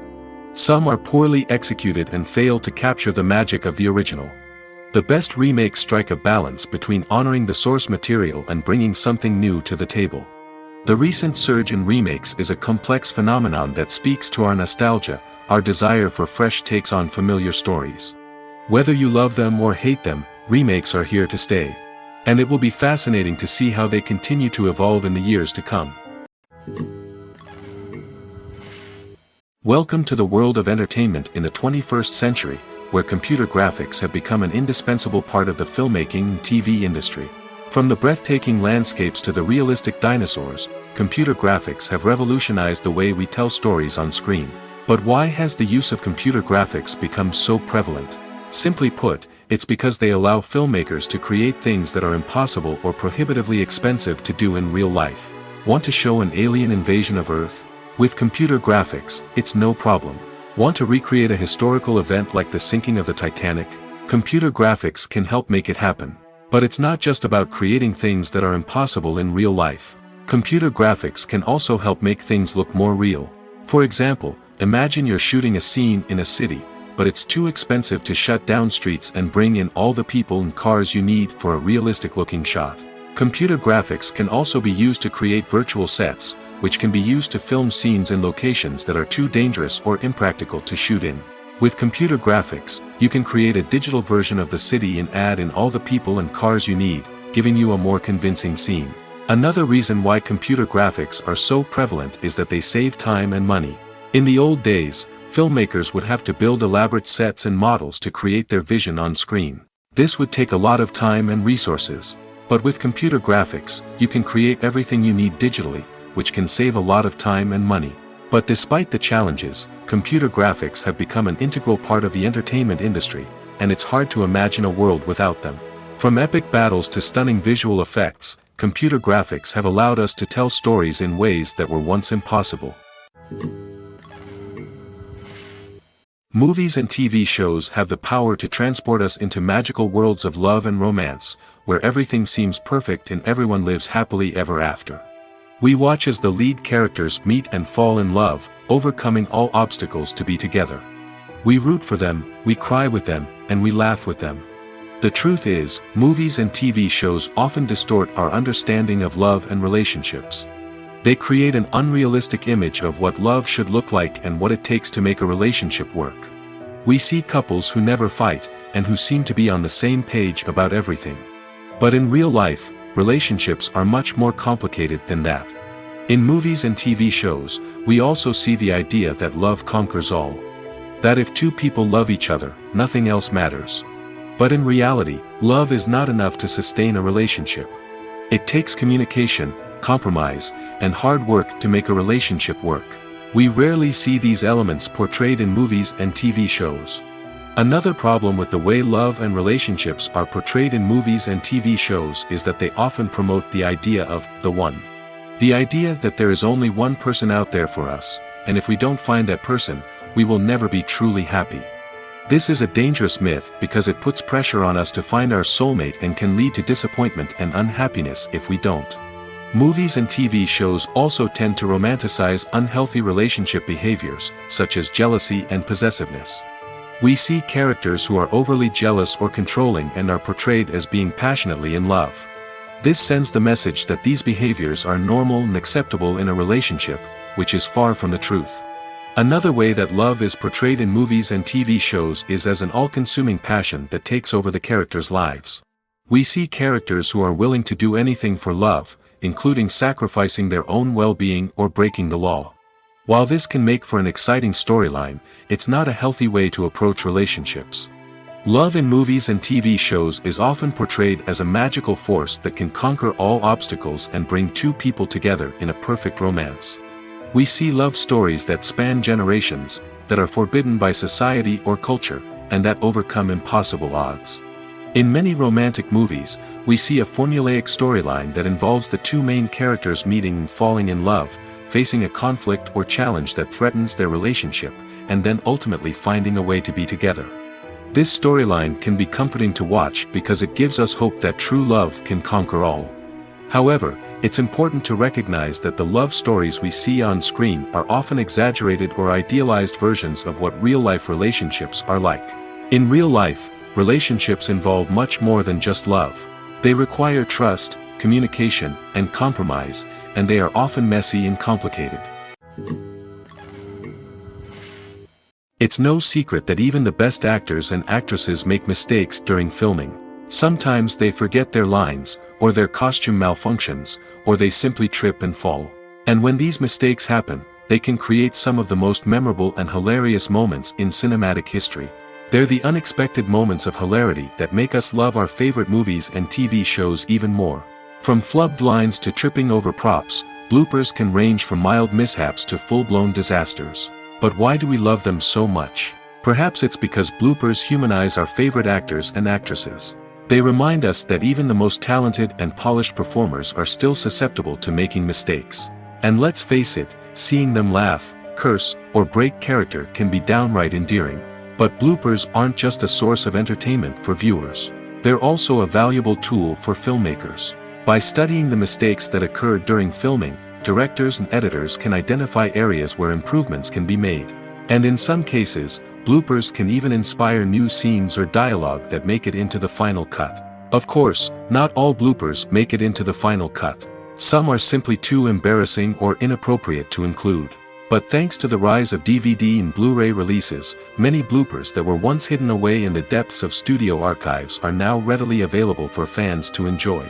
Some are poorly executed and fail to capture the magic of the original. The best remakes strike a balance between honoring the source material and bringing something new to the table. The recent surge in remakes is a complex phenomenon that speaks to our nostalgia, our desire for fresh takes on familiar stories. Whether you love them or hate them, remakes are here to stay. And it will be fascinating to see how they continue to evolve in the years to come. Welcome to the world of entertainment in the 21st century, where computer graphics have become an indispensable part of the filmmaking and TV industry. From the breathtaking landscapes to the realistic dinosaurs, computer graphics have revolutionized the way we tell stories on screen. But why has the use of computer graphics become so prevalent? Simply put, it's because they allow filmmakers to create things that are impossible or prohibitively expensive to do in real life. Want to show an alien invasion of Earth? With computer graphics, it's no problem. Want to recreate a historical event like the sinking of the Titanic? Computer graphics can help make it happen. But it's not just about creating things that are impossible in real life. Computer graphics can also help make things look more real. For example, imagine you're shooting a scene in a city, but it's too expensive to shut down streets and bring in all the people and cars you need for a realistic-looking shot. Computer graphics can also be used to create virtual sets, which can be used to film scenes in locations that are too dangerous or impractical to shoot in. With computer graphics, you can create a digital version of the city and add in all the people and cars you need, giving you a more convincing scene. Another reason why computer graphics are so prevalent is that they save time and money. In the old days, filmmakers would have to build elaborate sets and models to create their vision on screen. This would take a lot of time and resources. But with computer graphics, you can create everything you need digitally, which can save a lot of time and money. But despite the challenges, computer graphics have become an integral part of the entertainment industry, and it's hard to imagine a world without them. From epic battles to stunning visual effects, computer graphics have allowed us to tell stories in ways that were once impossible. Movies and TV shows have the power to transport us into magical worlds of love and romance, where everything seems perfect and everyone lives happily ever after. We watch as the lead characters meet and fall in love, overcoming all obstacles to be together. We root for them, we cry with them, and we laugh with them. The truth is, movies and TV shows often distort our understanding of love and relationships. They create an unrealistic image of what love should look like and what it takes to make a relationship work. We see couples who never fight, and who seem to be on the same page about everything. But in real life, relationships are much more complicated than that. In movies and TV shows, we also see the idea that love conquers all. That if two people love each other, nothing else matters. But in reality, love is not enough to sustain a relationship. It takes communication, compromise, and hard work to make a relationship work. We rarely see these elements portrayed in movies and TV shows. Another problem with the way love and relationships are portrayed in movies and TV shows is that they often promote the idea of the one. The idea that there is only one person out there for us, and if we don't find that person, we will never be truly happy. This is a dangerous myth because it puts pressure on us to find our soulmate and can lead to disappointment and unhappiness if we don't. Movies and TV shows also tend to romanticize unhealthy relationship behaviors, such as jealousy and possessiveness. We see characters who are overly jealous or controlling and are portrayed as being passionately in love. This sends the message that these behaviors are normal and acceptable in a relationship, which is far from the truth. Another way that love is portrayed in movies and TV shows is as an all-consuming passion that takes over the characters' lives. We see characters who are willing to do anything for love, including sacrificing their own well-being or breaking the law. While this can make for an exciting storyline, it's not a healthy way to approach relationships. Love in movies and TV shows is often portrayed as a magical force that can conquer all obstacles and bring two people together in a perfect romance. We see love stories that span generations, that are forbidden by society or culture, and that overcome impossible odds. In many romantic movies, we see a formulaic storyline that involves the two main characters meeting and falling in love, facing a conflict or challenge that threatens their relationship, and then ultimately finding a way to be together. This storyline can be comforting to watch because it gives us hope that true love can conquer all. However, it's important to recognize that the love stories we see on screen are often exaggerated or idealized versions of what real-life relationships are like. In real life, relationships involve much more than just love. They require trust, communication, and compromise, and they are often messy and complicated. It's no secret that even the best actors and actresses make mistakes during filming. Sometimes they forget their lines, or their costume malfunctions, or they simply trip and fall. And when these mistakes happen, they can create some of the most memorable and hilarious moments in cinematic history. They're the unexpected moments of hilarity that make us love our favorite movies and TV shows even more. From flubbed lines to tripping over props, bloopers can range from mild mishaps to full-blown disasters. But why do we love them so much? Perhaps it's because bloopers humanize our favorite actors and actresses. They remind us that even the most talented and polished performers are still susceptible to making mistakes. And let's face it, seeing them laugh, curse, or break character can be downright endearing. But bloopers aren't just a source of entertainment for viewers. They're also a valuable tool for filmmakers. By studying the mistakes that occurred during filming, directors and editors can identify areas where improvements can be made. And in some cases, bloopers can even inspire new scenes or dialogue that make it into the final cut. Of course, not all bloopers make it into the final cut. Some are simply too embarrassing or inappropriate to include. But thanks to the rise of DVD and Blu-ray releases, many bloopers that were once hidden away in the depths of studio archives are now readily available for fans to enjoy.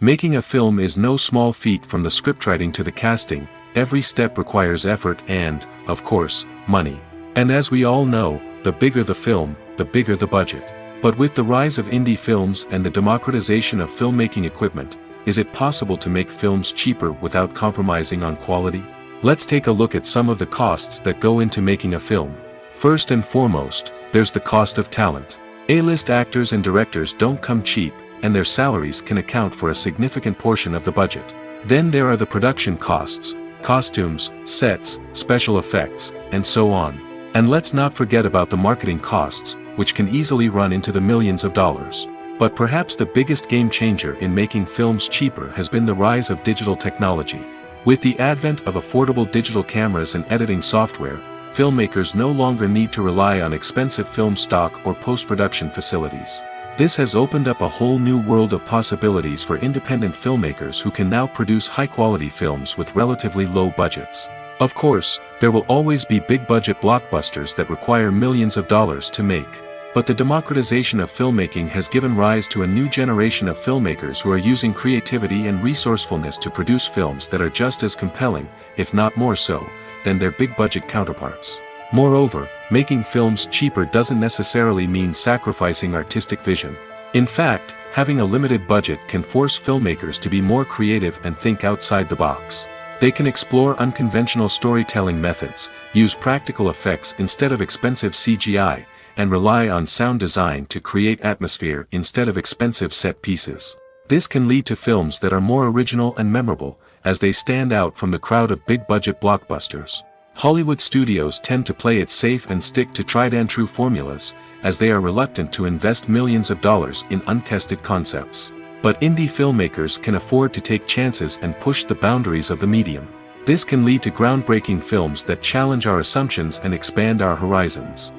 Making a film is no small feat. From the scriptwriting to the casting, every step requires effort and, of course, money. And as we all know, the bigger the film, the bigger the budget. But with the rise of indie films and the democratization of filmmaking equipment, is it possible to make films cheaper without compromising on quality? Let's take a look at some of the costs that go into making a film. First and foremost, there's the cost of talent. A-list actors and directors don't come cheap, and their salaries can account for a significant portion of the budget. Then there are the production costs, costumes, sets, special effects, and so on. And let's not forget about the marketing costs, which can easily run into the millions of dollars. But perhaps the biggest game changer in making films cheaper has been the rise of digital technology. With the advent of affordable digital cameras and editing software, filmmakers no longer need to rely on expensive film stock or post-production facilities. This has opened up a whole new world of possibilities for independent filmmakers who can now produce high-quality films with relatively low budgets. Of course, there will always be big-budget blockbusters that require millions of dollars to make. But the democratization of filmmaking has given rise to a new generation of filmmakers who are using creativity and resourcefulness to produce films that are just as compelling, if not more so, than their big-budget counterparts. Moreover, making films cheaper doesn't necessarily mean sacrificing artistic vision. In fact, having a limited budget can force filmmakers to be more creative and think outside the box. They can explore unconventional storytelling methods, use practical effects instead of expensive CGI, and rely on sound design to create atmosphere instead of expensive set pieces. This can lead to films that are more original and memorable, as they stand out from the crowd of big-budget blockbusters. Hollywood studios tend to play it safe and stick to tried-and-true formulas, as they are reluctant to invest millions of dollars in untested concepts. But indie filmmakers can afford to take chances and push the boundaries of the medium. This can lead to groundbreaking films that challenge our assumptions and expand our horizons.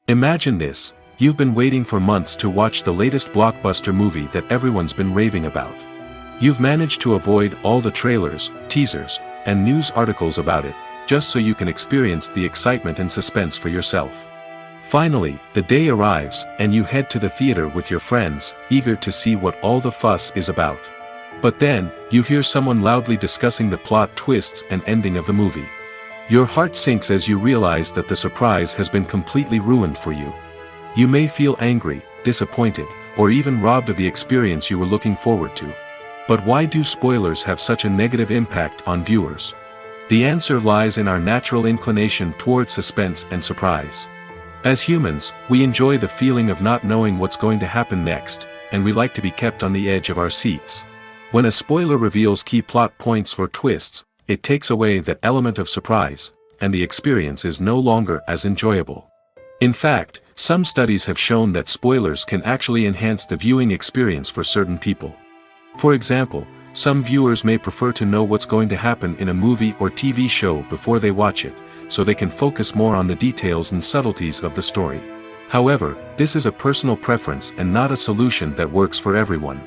Imagine this: you've been waiting for months to watch the latest blockbuster movie that everyone's been raving about. You've managed to avoid all the trailers, teasers, and news articles about it, just so you can experience the excitement and suspense for yourself. Finally, the day arrives, and you head to the theater with your friends, eager to see what all the fuss is about. But then, you hear someone loudly discussing the plot twists and ending of the movie. Your heart sinks as you realize that the surprise has been completely ruined for you. You may feel angry, disappointed, or even robbed of the experience you were looking forward to. But why do spoilers have such a negative impact on viewers? The answer lies in our natural inclination towards suspense and surprise. As humans, we enjoy the feeling of not knowing what's going to happen next, and we like to be kept on the edge of our seats. When a spoiler reveals key plot points or twists, it takes away that element of surprise, and the experience is no longer as enjoyable. In fact, some studies have shown that spoilers can actually enhance the viewing experience for certain people. For example, some viewers may prefer to know what's going to happen in a movie or TV show before they watch it, so they can focus more on the details and subtleties of the story. However, this is a personal preference and not a solution that works for everyone.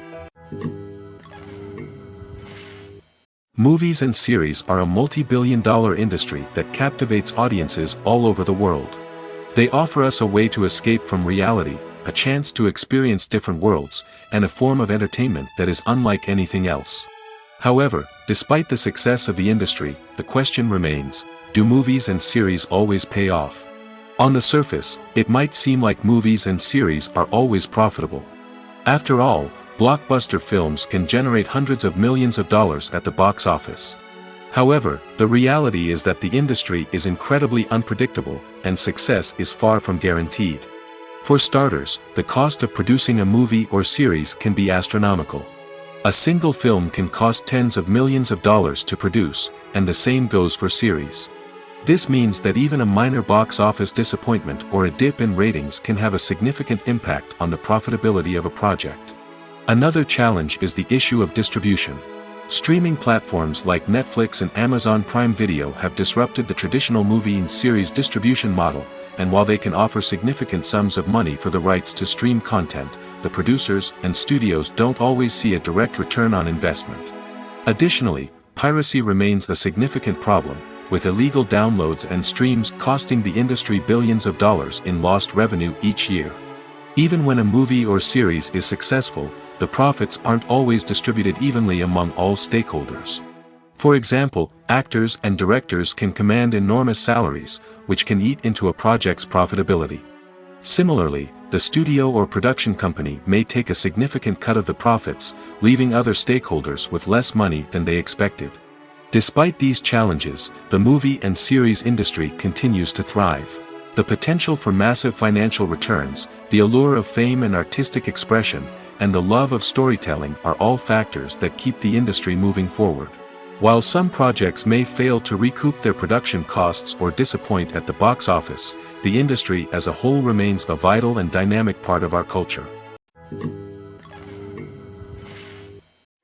Movies and series are a multi-billion-dollar industry that captivates audiences all over the world. They offer us a way to escape from reality, a chance to experience different worlds, and a form of entertainment that is unlike anything else. However, despite the success of the industry, the question remains, do movies and series always pay off? On the surface, it might seem like movies and series are always profitable. After all, blockbuster films can generate hundreds of millions of dollars at the box office. However, the reality is that the industry is incredibly unpredictable, and success is far from guaranteed. For starters, the cost of producing a movie or series can be astronomical. A single film can cost tens of millions of dollars to produce, and the same goes for series. This means that even a minor box office disappointment or a dip in ratings can have a significant impact on the profitability of a project. Another challenge is the issue of distribution. Streaming platforms like Netflix and Amazon Prime Video have disrupted the traditional movie and series distribution model, and while they can offer significant sums of money for the rights to stream content, the producers and studios don't always see a direct return on investment. Additionally, piracy remains a significant problem, with illegal downloads and streams costing the industry billions of dollars in lost revenue each year. Even when a movie or series is successful, the profits aren't always distributed evenly among all stakeholders. For example, actors and directors can command enormous salaries, which can eat into a project's profitability. Similarly, the studio or production company may take a significant cut of the profits, leaving other stakeholders with less money than they expected. Despite these challenges, the movie and series industry continues to thrive. The potential for massive financial returns, the allure of fame and artistic expression, and the love of storytelling are all factors that keep the industry moving forward. While some projects may fail to recoup their production costs or disappoint at the box office, the industry as a whole remains a vital and dynamic part of our culture.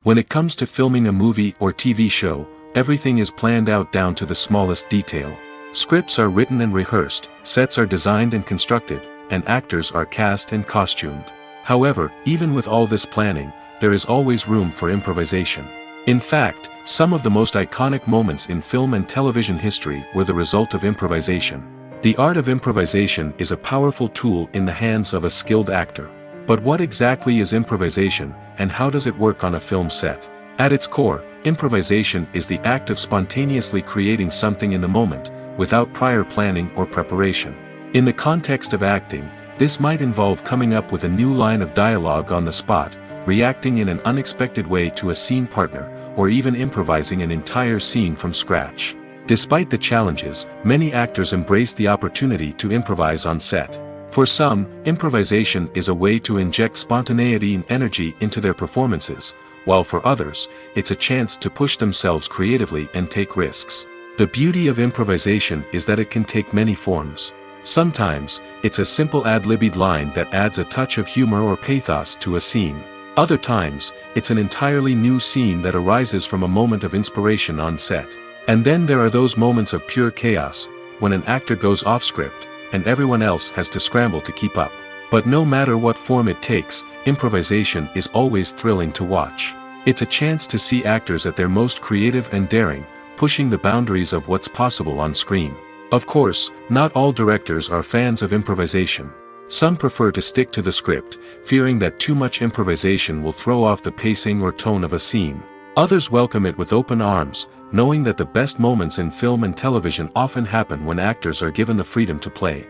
When it comes to filming a movie or TV show, everything is planned out down to the smallest detail. Scripts are written and rehearsed, sets are designed and constructed, and actors are cast and costumed. However, even with all this planning, there is always room for improvisation. In fact, some of the most iconic moments in film and television history were the result of improvisation. The art of improvisation is a powerful tool in the hands of a skilled actor. But what exactly is improvisation, and how does it work on a film set? At its core, improvisation is the act of spontaneously creating something in the moment, without prior planning or preparation. In the context of acting, this might involve coming up with a new line of dialogue on the spot, reacting in an unexpected way to a scene partner, or even improvising an entire scene from scratch. Despite the challenges, many actors embrace the opportunity to improvise on set. For some, improvisation is a way to inject spontaneity and energy into their performances, while for others, it's a chance to push themselves creatively and take risks. The beauty of improvisation is that it can take many forms. Sometimes, it's a simple ad-libbed line that adds a touch of humor or pathos to a scene. Other times, it's an entirely new scene that arises from a moment of inspiration on set. And then there are those moments of pure chaos, when an actor goes off script, and everyone else has to scramble to keep up. But no matter what form it takes, improvisation is always thrilling to watch. It's a chance to see actors at their most creative and daring, pushing the boundaries of what's possible on screen. Of course, not all directors are fans of improvisation. Some prefer to stick to the script, fearing that too much improvisation will throw off the pacing or tone of a scene. Others welcome it with open arms, knowing that the best moments in film and television often happen when actors are given the freedom to play.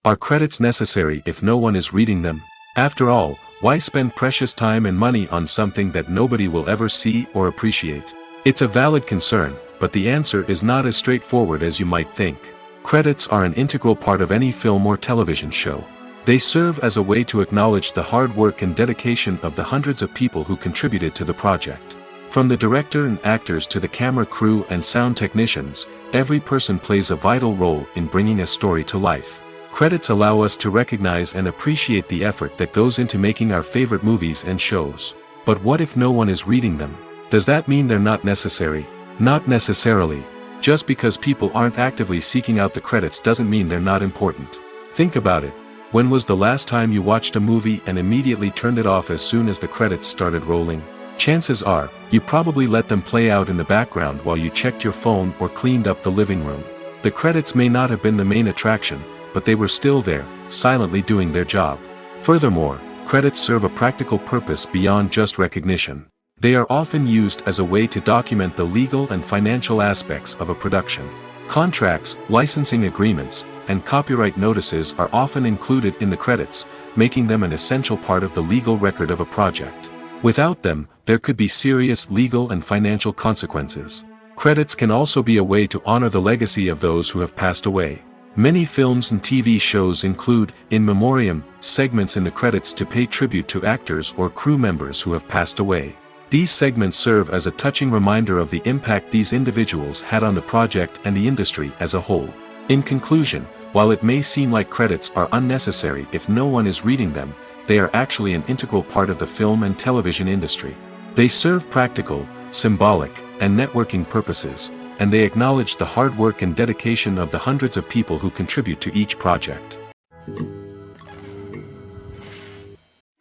Are credits necessary if no one is reading them? After all, why spend precious time and money on something that nobody will ever see or appreciate? It's a valid concern, but the answer is not as straightforward as you might think. Credits are an integral part of any film or television show. They serve as a way to acknowledge the hard work and dedication of the hundreds of people who contributed to the project. From the director and actors to the camera crew and sound technicians, every person plays a vital role in bringing a story to life. Credits allow us to recognize and appreciate the effort that goes into making our favorite movies and shows. But what if no one is reading them? Does that mean they're not necessary? Not necessarily. Just because people aren't actively seeking out the credits doesn't mean they're not important. Think about it. When was the last time you watched a movie and immediately turned it off as soon as the credits started rolling? Chances are, you probably let them play out in the background while you checked your phone or cleaned up the living room. The credits may not have been the main attraction, but they were still there, silently doing their job. Furthermore, credits serve a practical purpose beyond just recognition. They are often used as a way to document the legal and financial aspects of a production. Contracts, licensing agreements, and copyright notices are often included in the credits, making them an essential part of the legal record of a project. Without them, there could be serious legal and financial consequences. Credits can also be a way to honor the legacy of those who have passed away. Many films and TV shows include, in memoriam, segments in the credits to pay tribute to actors or crew members who have passed away. These segments serve as a touching reminder of the impact these individuals had on the project and the industry as a whole. In conclusion, while it may seem like credits are unnecessary if no one is reading them, they are actually an integral part of the film and television industry. They serve practical, symbolic, and networking purposes, and they acknowledge the hard work and dedication of the hundreds of people who contribute to each project.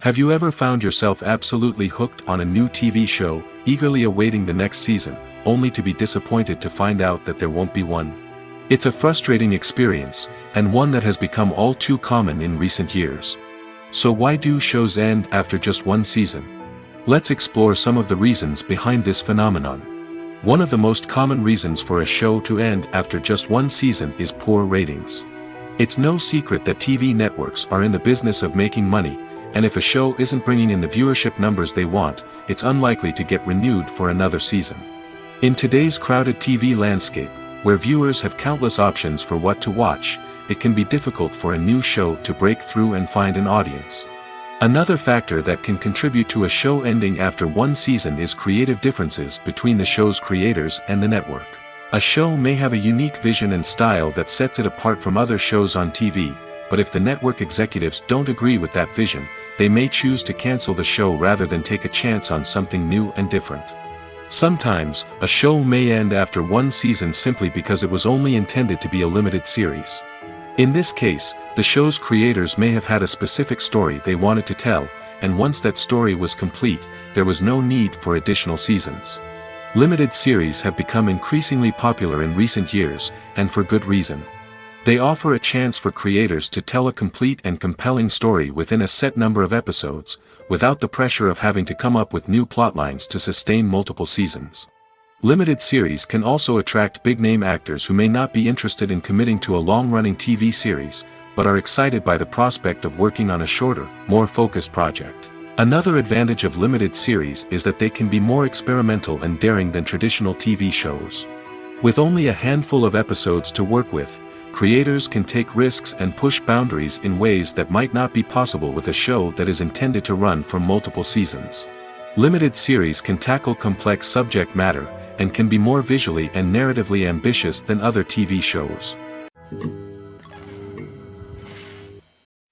Have you ever found yourself absolutely hooked on a new TV show, eagerly awaiting the next season, only to be disappointed to find out that there won't be one? It's a frustrating experience, and one that has become all too common in recent years. So why do shows end after just one season? Let's explore some of the reasons behind this phenomenon. One of the most common reasons for a show to end after just one season is poor ratings. It's no secret that TV networks are in the business of making money, and if a show isn't bringing in the viewership numbers they want, it's unlikely to get renewed for another season. In today's crowded TV landscape, where viewers have countless options for what to watch, it can be difficult for a new show to break through and find an audience. Another factor that can contribute to a show ending after one season is creative differences between the show's creators and the network. A show may have a unique vision and style that sets it apart from other shows on TV, but if the network executives don't agree with that vision, they may choose to cancel the show rather than take a chance on something new and different. Sometimes, a show may end after one season simply because it was only intended to be a limited series. In this case, the show's creators may have had a specific story they wanted to tell, and once that story was complete, there was no need for additional seasons. Limited series have become increasingly popular in recent years, and for good reason. They offer a chance for creators to tell a complete and compelling story within a set number of episodes, without the pressure of having to come up with new plotlines to sustain multiple seasons. Limited series can also attract big-name actors who may not be interested in committing to a long-running TV series, but are excited by the prospect of working on a shorter, more focused project. Another advantage of limited series is that they can be more experimental and daring than traditional TV shows. With only a handful of episodes to work with, creators can take risks and push boundaries in ways that might not be possible with a show that is intended to run for multiple seasons. Limited series can tackle complex subject matter, and can be more visually and narratively ambitious than other TV shows.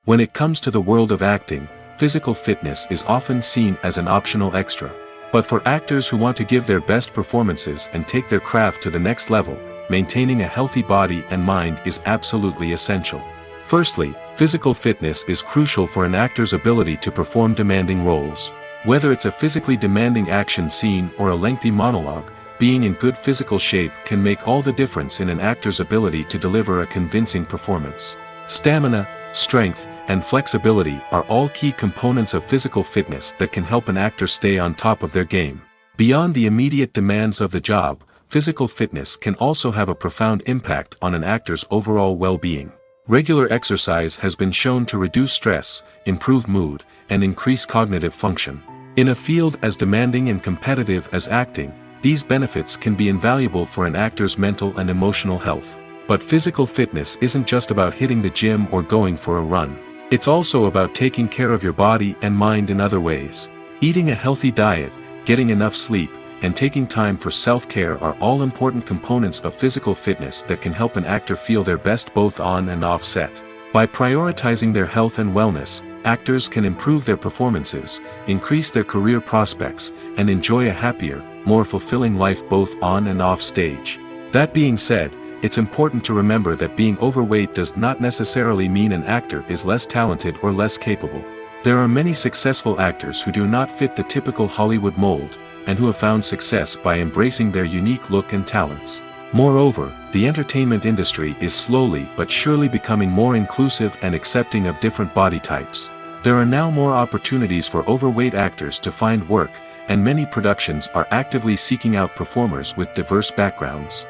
When it comes to the world of acting, physical fitness is often seen as an optional extra. But for actors who want to give their best performances and take their craft to the next level, maintaining a healthy body and mind is absolutely essential. Firstly, physical fitness is crucial for an actor's ability to perform demanding roles. Whether it's a physically demanding action scene or a lengthy monologue, being in good physical shape can make all the difference in an actor's ability to deliver a convincing performance. Stamina, strength, and flexibility are all key components of physical fitness that can help an actor stay on top of their game. Beyond the immediate demands of the job, physical fitness can also have a profound impact on an actor's overall well-being. Regular exercise has been shown to reduce stress, improve mood, and increase cognitive function. In a field as demanding and competitive as acting, these benefits can be invaluable for an actor's mental and emotional health. But physical fitness isn't just about hitting the gym or going for a run. It's also about taking care of your body and mind in other ways. Eating a healthy diet, getting enough sleep, and taking time for self-care are all important components of physical fitness that can help an actor feel their best both on and off set. By prioritizing their health and wellness, actors can improve their performances, increase their career prospects, and enjoy a happier, more fulfilling life both on and off stage. That being said, it's important to remember that being overweight does not necessarily mean an actor is less talented or less capable. There are many successful actors who do not fit the typical Hollywood mold, and who have found success by embracing their unique look and talents. Moreover, the entertainment industry is slowly but surely becoming more inclusive and accepting of different body types. There are now more opportunities for overweight actors to find work, and many productions are actively seeking out performers with diverse backgrounds.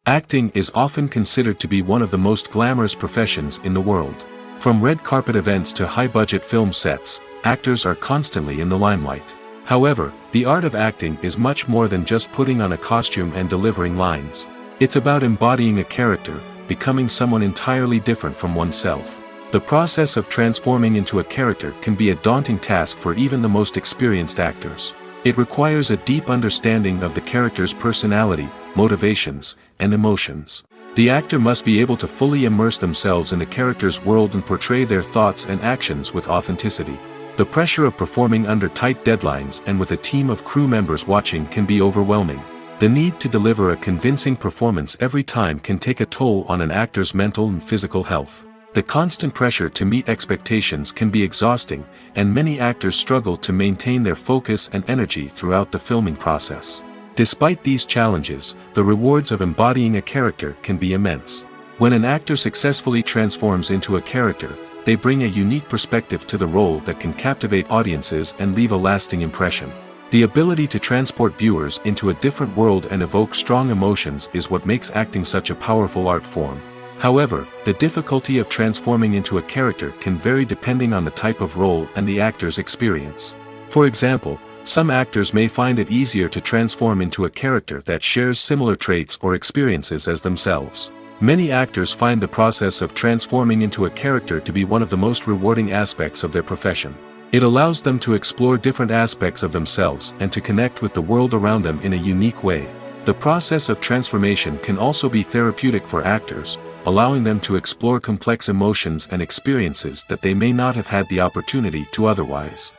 Acting is often considered to be one of the most glamorous professions in the world. From red carpet events to high-budget film sets, actors are constantly in the limelight. However, the art of acting is much more than just putting on a costume and delivering lines. It's about embodying a character, becoming someone entirely different from oneself. The process of transforming into a character can be a daunting task for even the most experienced actors. It requires a deep understanding of the character's personality, motivations, and emotions. The actor must be able to fully immerse themselves in the character's world and portray their thoughts and actions with authenticity. The pressure of performing under tight deadlines and with a team of crew members watching can be overwhelming. The need to deliver a convincing performance every time can take a toll on an actor's mental and physical health. The constant pressure to meet expectations can be exhausting, and many actors struggle to maintain their focus and energy throughout the filming process. Despite these challenges, the rewards of embodying a character can be immense. When an actor successfully transforms into a character, they bring a unique perspective to the role that can captivate audiences and leave a lasting impression. The ability to transport viewers into a different world and evoke strong emotions is what makes acting such a powerful art form. However, the difficulty of transforming into a character can vary depending on the type of role and the actor's experience. For example, some actors may find it easier to transform into a character that shares similar traits or experiences as themselves. Many actors find the process of transforming into a character to be one of the most rewarding aspects of their profession. It allows them to explore different aspects of themselves and to connect with the world around them in a unique way. The process of transformation can also be therapeutic for actors, allowing them to explore complex emotions and experiences that they may not have had the opportunity to otherwise.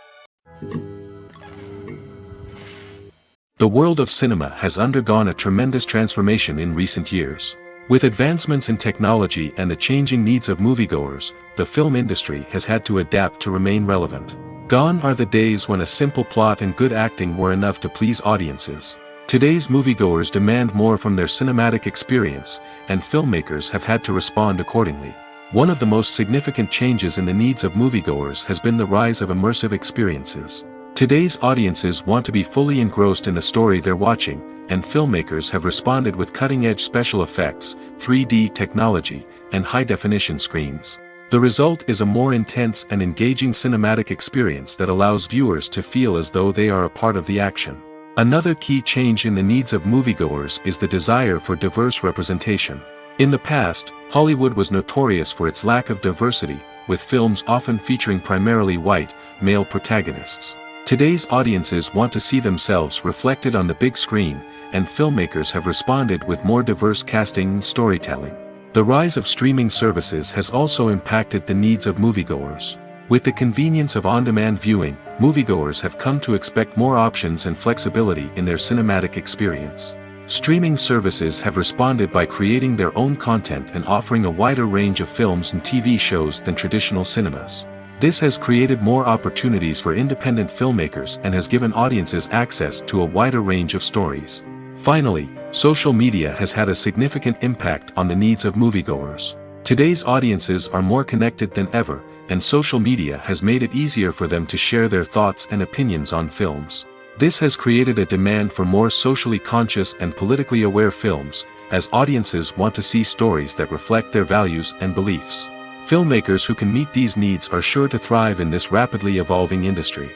The world of cinema has undergone a tremendous transformation in recent years. With advancements in technology and the changing needs of moviegoers, the film industry has had to adapt to remain relevant. Gone are the days when a simple plot and good acting were enough to please audiences. Today's moviegoers demand more from their cinematic experience, and filmmakers have had to respond accordingly. One of the most significant changes in the needs of moviegoers has been the rise of immersive experiences. Today's audiences want to be fully engrossed in the story they're watching, and filmmakers have responded with cutting-edge special effects, 3D technology, and high-definition screens. The result is a more intense and engaging cinematic experience that allows viewers to feel as though they are a part of the action. Another key change in the needs of moviegoers is the desire for diverse representation. In the past, Hollywood was notorious for its lack of diversity, with films often featuring primarily white, male protagonists. Today's audiences want to see themselves reflected on the big screen, and filmmakers have responded with more diverse casting and storytelling. The rise of streaming services has also impacted the needs of moviegoers. With the convenience of on-demand viewing, moviegoers have come to expect more options and flexibility in their cinematic experience. Streaming services have responded by creating their own content and offering a wider range of films and TV shows than traditional cinemas. This has created more opportunities for independent filmmakers and has given audiences access to a wider range of stories. Finally, social media has had a significant impact on the needs of moviegoers. Today's audiences are more connected than ever, and social media has made it easier for them to share their thoughts and opinions on films. This has created a demand for more socially conscious and politically aware films, as audiences want to see stories that reflect their values and beliefs. Filmmakers who can meet these needs are sure to thrive in this rapidly evolving industry.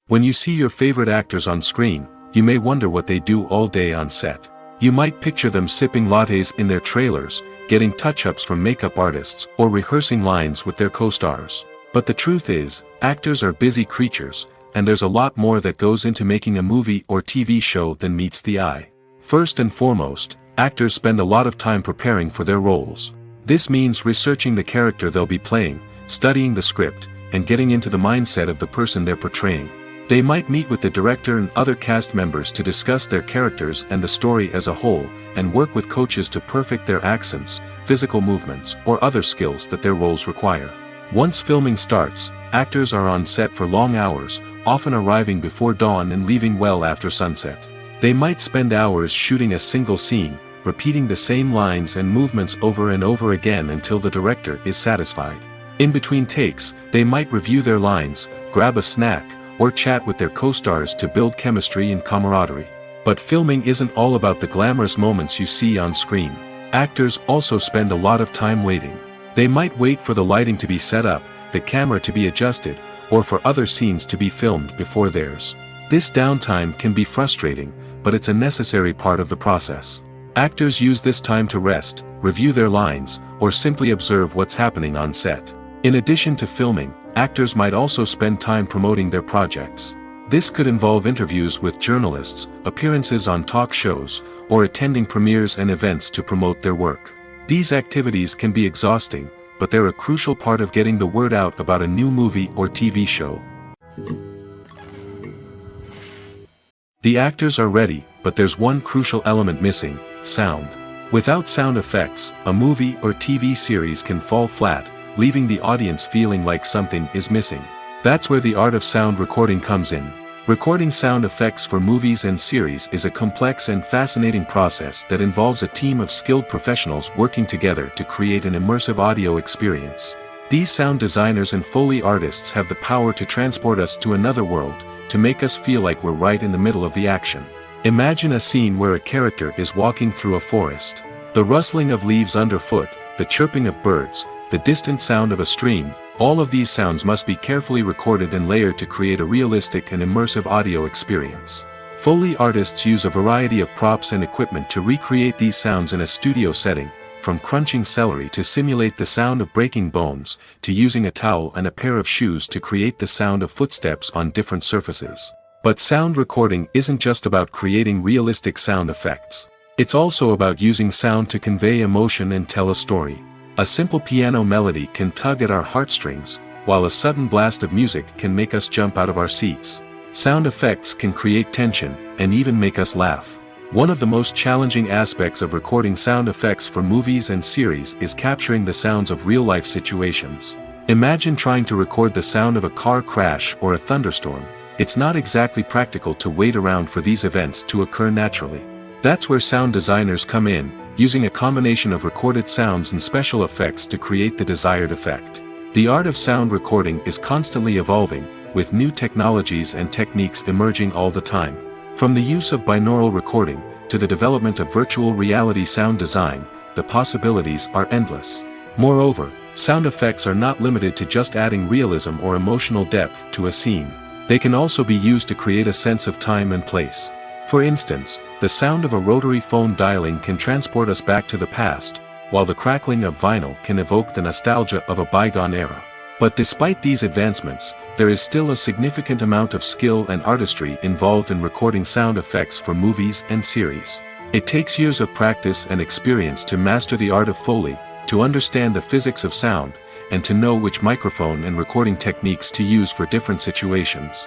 When you see your favorite actors on screen, you may wonder what they do all day on set. You might picture them sipping lattes in their trailers, getting touch-ups from makeup artists, or rehearsing lines with their co-stars. But the truth is, actors are busy creatures, and there's a lot more that goes into making a movie or TV show than meets the eye. First and foremost, actors spend a lot of time preparing for their roles. This means researching the character they'll be playing, studying the script, and getting into the mindset of the person they're portraying. They might meet with the director and other cast members to discuss their characters and the story as a whole, and work with coaches to perfect their accents, physical movements, or other skills that their roles require. Once filming starts, actors are on set for long hours, often arriving before dawn and leaving well after sunset. They might spend hours shooting a single scene, repeating the same lines and movements over and over again until the director is satisfied. In between takes, they might review their lines, grab a snack, or chat with their co-stars to build chemistry and camaraderie. But filming isn't all about the glamorous moments you see on screen. Actors also spend a lot of time waiting. They might wait for the lighting to be set up, the camera to be adjusted, or for other scenes to be filmed before theirs. This downtime can be frustrating, but it's a necessary part of the process. Actors use this time to rest, review their lines, or simply observe what's happening on set. In addition to filming, actors might also spend time promoting their projects. This could involve interviews with journalists, appearances on talk shows, or attending premieres and events to promote their work. These activities can be exhausting, but they're a crucial part of getting the word out about a new movie or TV show. The actors are ready, but there's one crucial element missing: sound. Without sound effects, a movie or TV series can fall flat, leaving the audience feeling like something is missing. That's where the art of sound recording comes in. Recording sound effects for movies and series is a complex and fascinating process that involves a team of skilled professionals working together to create an immersive audio experience. These sound designers and Foley artists have the power to transport us to another world, to make us feel like we're right in the middle of the action. Imagine a scene where a character is walking through a forest. The rustling of leaves underfoot, the chirping of birds, the distant sound of a stream, all of these sounds must be carefully recorded and layered to create a realistic and immersive audio experience. Foley artists use a variety of props and equipment to recreate these sounds in a studio setting, from crunching celery to simulate the sound of breaking bones, to using a towel and a pair of shoes to create the sound of footsteps on different surfaces. But sound recording isn't just about creating realistic sound effects. It's also about using sound to convey emotion and tell a story. A simple piano melody can tug at our heartstrings, while a sudden blast of music can make us jump out of our seats. Sound effects can create tension, and even make us laugh. One of the most challenging aspects of recording sound effects for movies and series is capturing the sounds of real-life situations. Imagine trying to record the sound of a car crash or a thunderstorm. It's not exactly practical to wait around for these events to occur naturally. That's where sound designers come in, using a combination of recorded sounds and special effects to create the desired effect. The art of sound recording is constantly evolving, with new technologies and techniques emerging all the time. From the use of binaural recording, to the development of virtual reality sound design, the possibilities are endless. Moreover, sound effects are not limited to just adding realism or emotional depth to a scene. They can also be used to create a sense of time and place. For instance, the sound of a rotary phone dialing can transport us back to the past, while the crackling of vinyl can evoke the nostalgia of a bygone era. But despite these advancements, there is still a significant amount of skill and artistry involved in recording sound effects for movies and series. It takes years of practice and experience to master the art of Foley, to understand the physics of sound, and to know which microphone and recording techniques to use for different situations.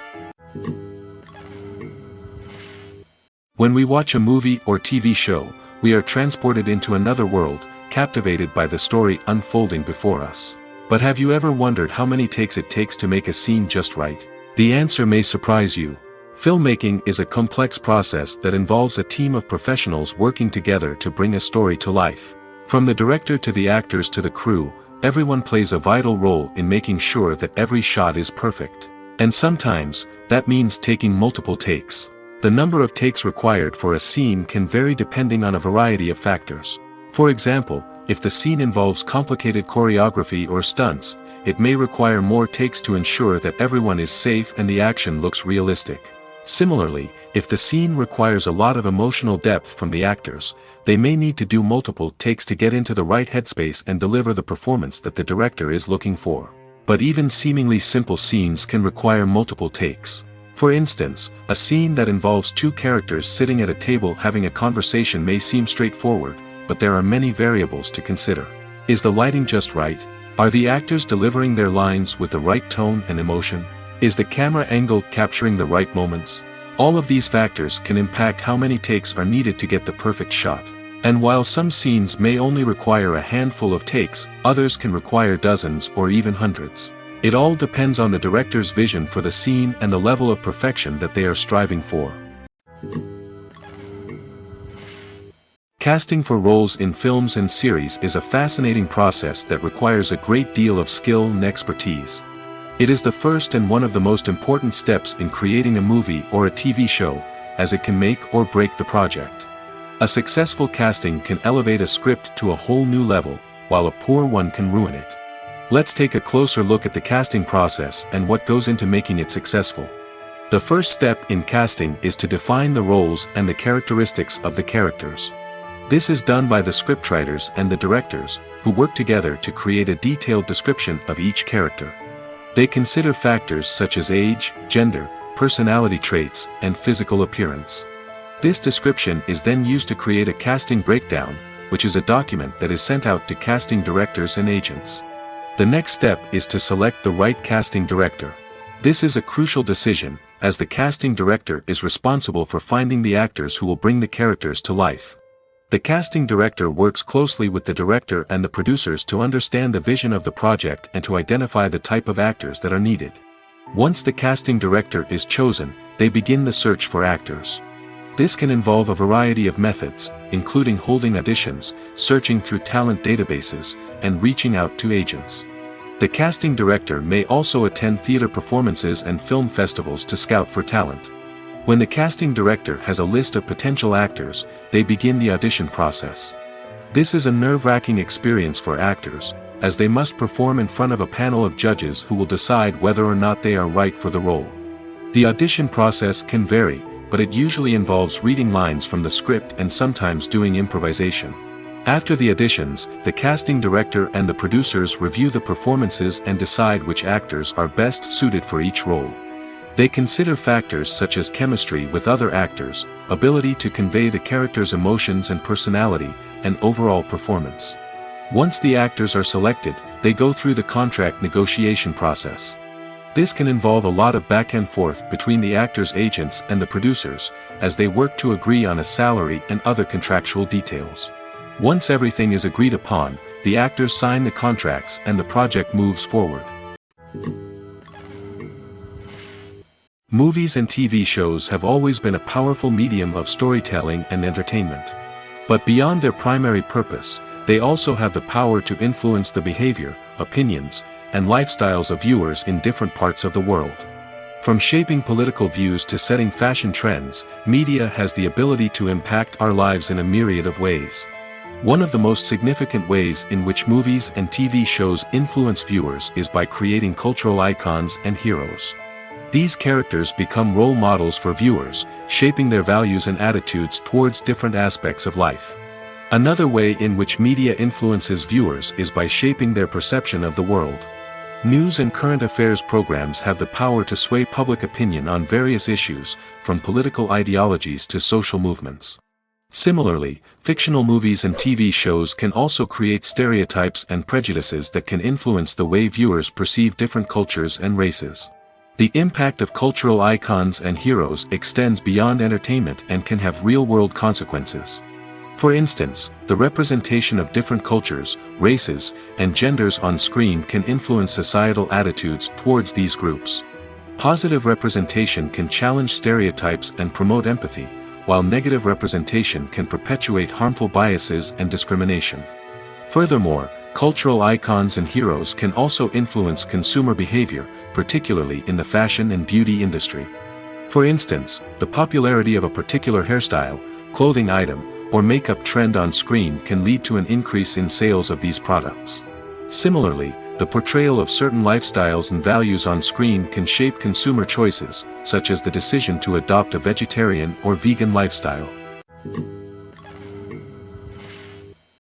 When we watch a movie or TV show, we are transported into another world, captivated by the story unfolding before us. But have you ever wondered how many takes it takes to make a scene just right? The answer may surprise you. Filmmaking is a complex process that involves a team of professionals working together to bring a story to life. From the director to the actors to the crew, everyone plays a vital role in making sure that every shot is perfect. And sometimes, that means taking multiple takes. The number of takes required for a scene can vary depending on a variety of factors. For example, if the scene involves complicated choreography or stunts, it may require more takes to ensure that everyone is safe and the action looks realistic. Similarly, if the scene requires a lot of emotional depth from the actors, they may need to do multiple takes to get into the right headspace and deliver the performance that the director is looking for. But even seemingly simple scenes can require multiple takes. For instance, a scene that involves two characters sitting at a table having a conversation may seem straightforward, but there are many variables to consider. Is the lighting just right? Are the actors delivering their lines with the right tone and emotion? Is the camera angle capturing the right moments? All of these factors can impact how many takes are needed to get the perfect shot. And while some scenes may only require a handful of takes, others can require dozens or even hundreds. It all depends on the director's vision for the scene and the level of perfection that they are striving for. Casting for roles in films and series is a fascinating process that requires a great deal of skill and expertise. It is the first and one of the most important steps in creating a movie or a TV show, as it can make or break the project. A successful casting can elevate a script to a whole new level, while a poor one can ruin it. Let's take a closer look at the casting process and what goes into making it successful. The first step in casting is to define the roles and the characteristics of the characters. This is done by the scriptwriters and the directors, who work together to create a detailed description of each character. They consider factors such as age, gender, personality traits, and physical appearance. This description is then used to create a casting breakdown, which is a document that is sent out to casting directors and agents. The next step is to select the right casting director. This is a crucial decision, as the casting director is responsible for finding the actors who will bring the characters to life. The casting director works closely with the director and the producers to understand the vision of the project and to identify the type of actors that are needed. Once the casting director is chosen, they begin the search for actors. This can involve a variety of methods, including holding auditions, searching through talent databases, and reaching out to agents. The casting director may also attend theater performances and film festivals to scout for talent. When the casting director has a list of potential actors, they begin the audition process. This is a nerve-wracking experience for actors, as they must perform in front of a panel of judges who will decide whether or not they are right for the role. The audition process can vary, but it usually involves reading lines from the script and sometimes doing improvisation. After the auditions, the casting director and the producers review the performances and decide which actors are best suited for each role. They consider factors such as chemistry with other actors, ability to convey the character's emotions and personality, and overall performance. Once the actors are selected, they go through the contract negotiation process. This can involve a lot of back and forth between the actors' agents and the producers, as they work to agree on a salary and other contractual details. Once everything is agreed upon, the actors sign the contracts and the project moves forward. Movies and TV shows have always been a powerful medium of storytelling and entertainment. But beyond their primary purpose, they also have the power to influence the behavior, opinions, and lifestyles of viewers in different parts of the world. From shaping political views to setting fashion trends, media has the ability to impact our lives in a myriad of ways. One of the most significant ways in which movies and TV shows influence viewers is by creating cultural icons and heroes. These characters become role models for viewers, shaping their values and attitudes towards different aspects of life. Another way in which media influences viewers is by shaping their perception of the world. News and current affairs programs have the power to sway public opinion on various issues, from political ideologies to social movements. Similarly, fictional movies and TV shows can also create stereotypes and prejudices that can influence the way viewers perceive different cultures and races. The impact of cultural icons and heroes extends beyond entertainment and can have real-world consequences. For instance, the representation of different cultures, races, and genders on screen can influence societal attitudes towards these groups. Positive representation can challenge stereotypes and promote empathy, while negative representation can perpetuate harmful biases and discrimination. Furthermore, cultural icons and heroes can also influence consumer behavior, particularly in the fashion and beauty industry. For instance, the popularity of a particular hairstyle, clothing item, or makeup trend on screen can lead to an increase in sales of these products. Similarly, the portrayal of certain lifestyles and values on screen can shape consumer choices, such as the decision to adopt a vegetarian or vegan lifestyle.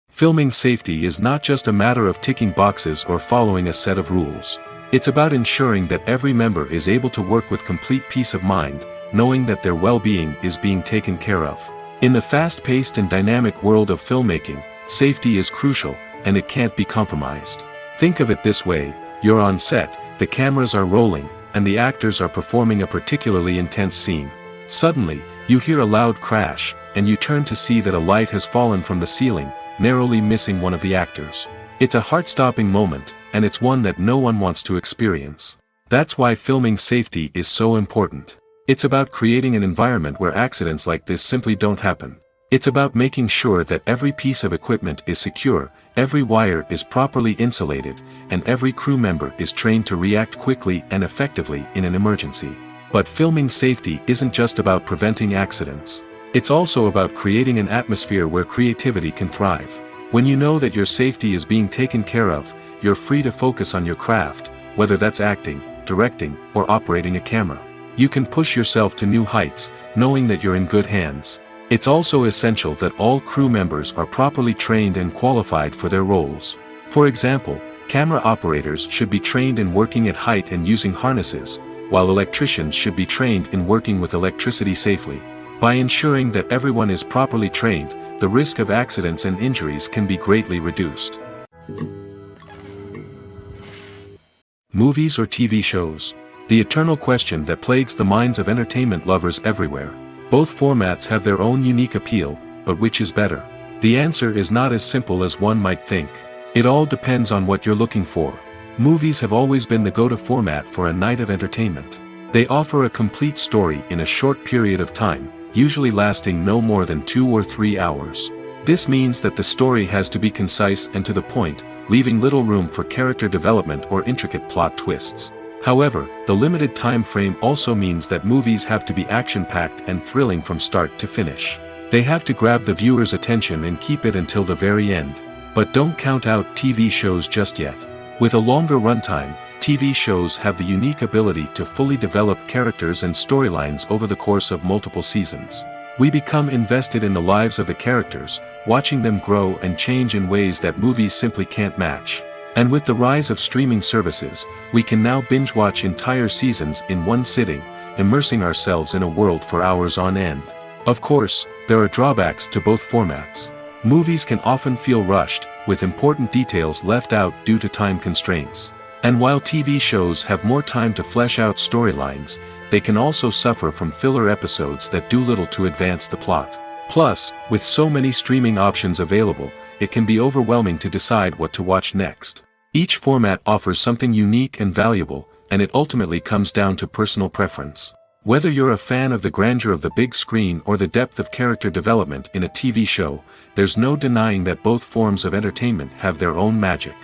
Filming safety is not just a matter of ticking boxes or following a set of rules. It's about ensuring that every member is able to work with complete peace of mind, knowing that their well-being is being taken care of. In the fast-paced and dynamic world of filmmaking, safety is crucial, and it can't be compromised. Think of it this way: you're on set, the cameras are rolling, and the actors are performing a particularly intense scene. Suddenly, you hear a loud crash, and you turn to see that a light has fallen from the ceiling, narrowly missing one of the actors. It's a heart-stopping moment, and it's one that no one wants to experience. That's why filming safety is so important. It's about creating an environment where accidents like this simply don't happen. It's about making sure that every piece of equipment is secure, every wire is properly insulated, and every crew member is trained to react quickly and effectively in an emergency. But filming safety isn't just about preventing accidents. It's also about creating an atmosphere where creativity can thrive. When you know that your safety is being taken care of, you're free to focus on your craft, whether that's acting, directing, or operating a camera. You can push yourself to new heights, knowing that you're in good hands. It's also essential that all crew members are properly trained and qualified for their roles. For example, camera operators should be trained in working at height and using harnesses, while electricians should be trained in working with electricity safely. By ensuring that everyone is properly trained, the risk of accidents and injuries can be greatly reduced. Movies or TV shows? The eternal question that plagues the minds of entertainment lovers everywhere. Both formats have their own unique appeal, but which is better? The answer is not as simple as one might think. It all depends on what you're looking for. Movies have always been the go-to format for a night of entertainment. They offer a complete story in a short period of time, usually lasting no more than 2 or 3 hours. This means that the story has to be concise and to the point, leaving little room for character development or intricate plot twists. However, the limited time frame also means that movies have to be action-packed and thrilling from start to finish. They have to grab the viewer's attention and keep it until the very end. But don't count out TV shows just yet. With a longer runtime, TV shows have the unique ability to fully develop characters and storylines over the course of multiple seasons. We become invested in the lives of the characters, watching them grow and change in ways that movies simply can't match. And with the rise of streaming services, we can now binge-watch entire seasons in one sitting, immersing ourselves in a world for hours on end. Of course, there are drawbacks to both formats. Movies can often feel rushed, with important details left out due to time constraints. And while TV shows have more time to flesh out storylines, they can also suffer from filler episodes that do little to advance the plot. Plus, with so many streaming options available, it can be overwhelming to decide what to watch next. Each format offers something unique and valuable, and it ultimately comes down to personal preference. Whether you're a fan of the grandeur of the big screen or the depth of character development in a TV show, there's no denying that both forms of entertainment have their own magic.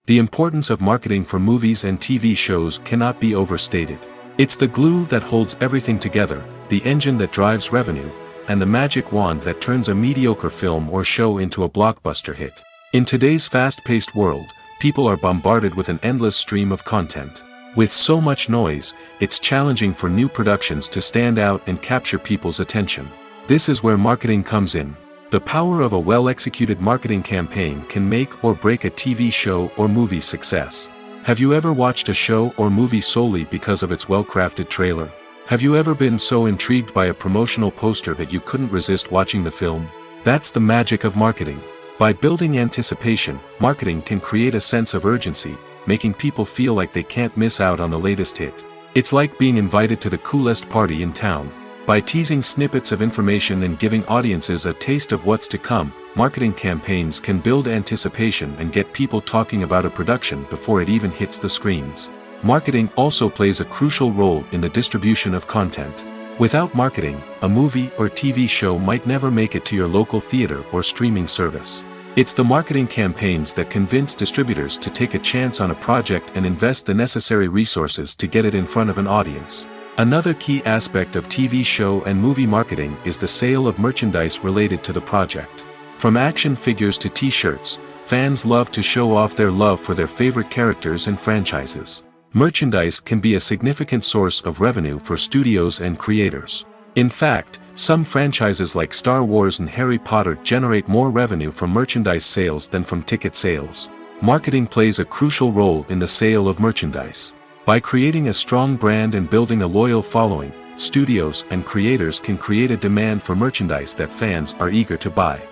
The importance of marketing for movies and TV shows cannot be overstated. It's the glue that holds everything together, the engine that drives revenue, and the magic wand that turns a mediocre film or show into a blockbuster hit. In today's fast-paced world, people are bombarded with an endless stream of content. With so much noise, it's challenging for new productions to stand out and capture people's attention. This is where marketing comes in. The power of a well-executed marketing campaign can make or break a TV show or movie's success. Have you ever watched a show or movie solely because of its well-crafted trailer? Have you ever been so intrigued by a promotional poster that you couldn't resist watching the film? That's the magic of marketing. By building anticipation, marketing can create a sense of urgency, making people feel like they can't miss out on the latest hit. It's like being invited to the coolest party in town. By teasing snippets of information and giving audiences a taste of what's to come, marketing campaigns can build anticipation and get people talking about a production before it even hits the screens. Marketing also plays a crucial role in the distribution of content. Without marketing, a movie or TV show might never make it to your local theater or streaming service. It's the marketing campaigns that convince distributors to take a chance on a project and invest the necessary resources to get it in front of an audience. Another key aspect of TV show and movie marketing is the sale of merchandise related to the project. From action figures to t-shirts, fans love to show off their love for their favorite characters and franchises. Merchandise can be a significant source of revenue for studios and creators. In fact, some franchises like Star Wars and Harry Potter generate more revenue from merchandise sales than from ticket sales. Marketing plays a crucial role in the sale of merchandise. By creating a strong brand and building a loyal following, studios and creators can create a demand for merchandise that fans are eager to buy.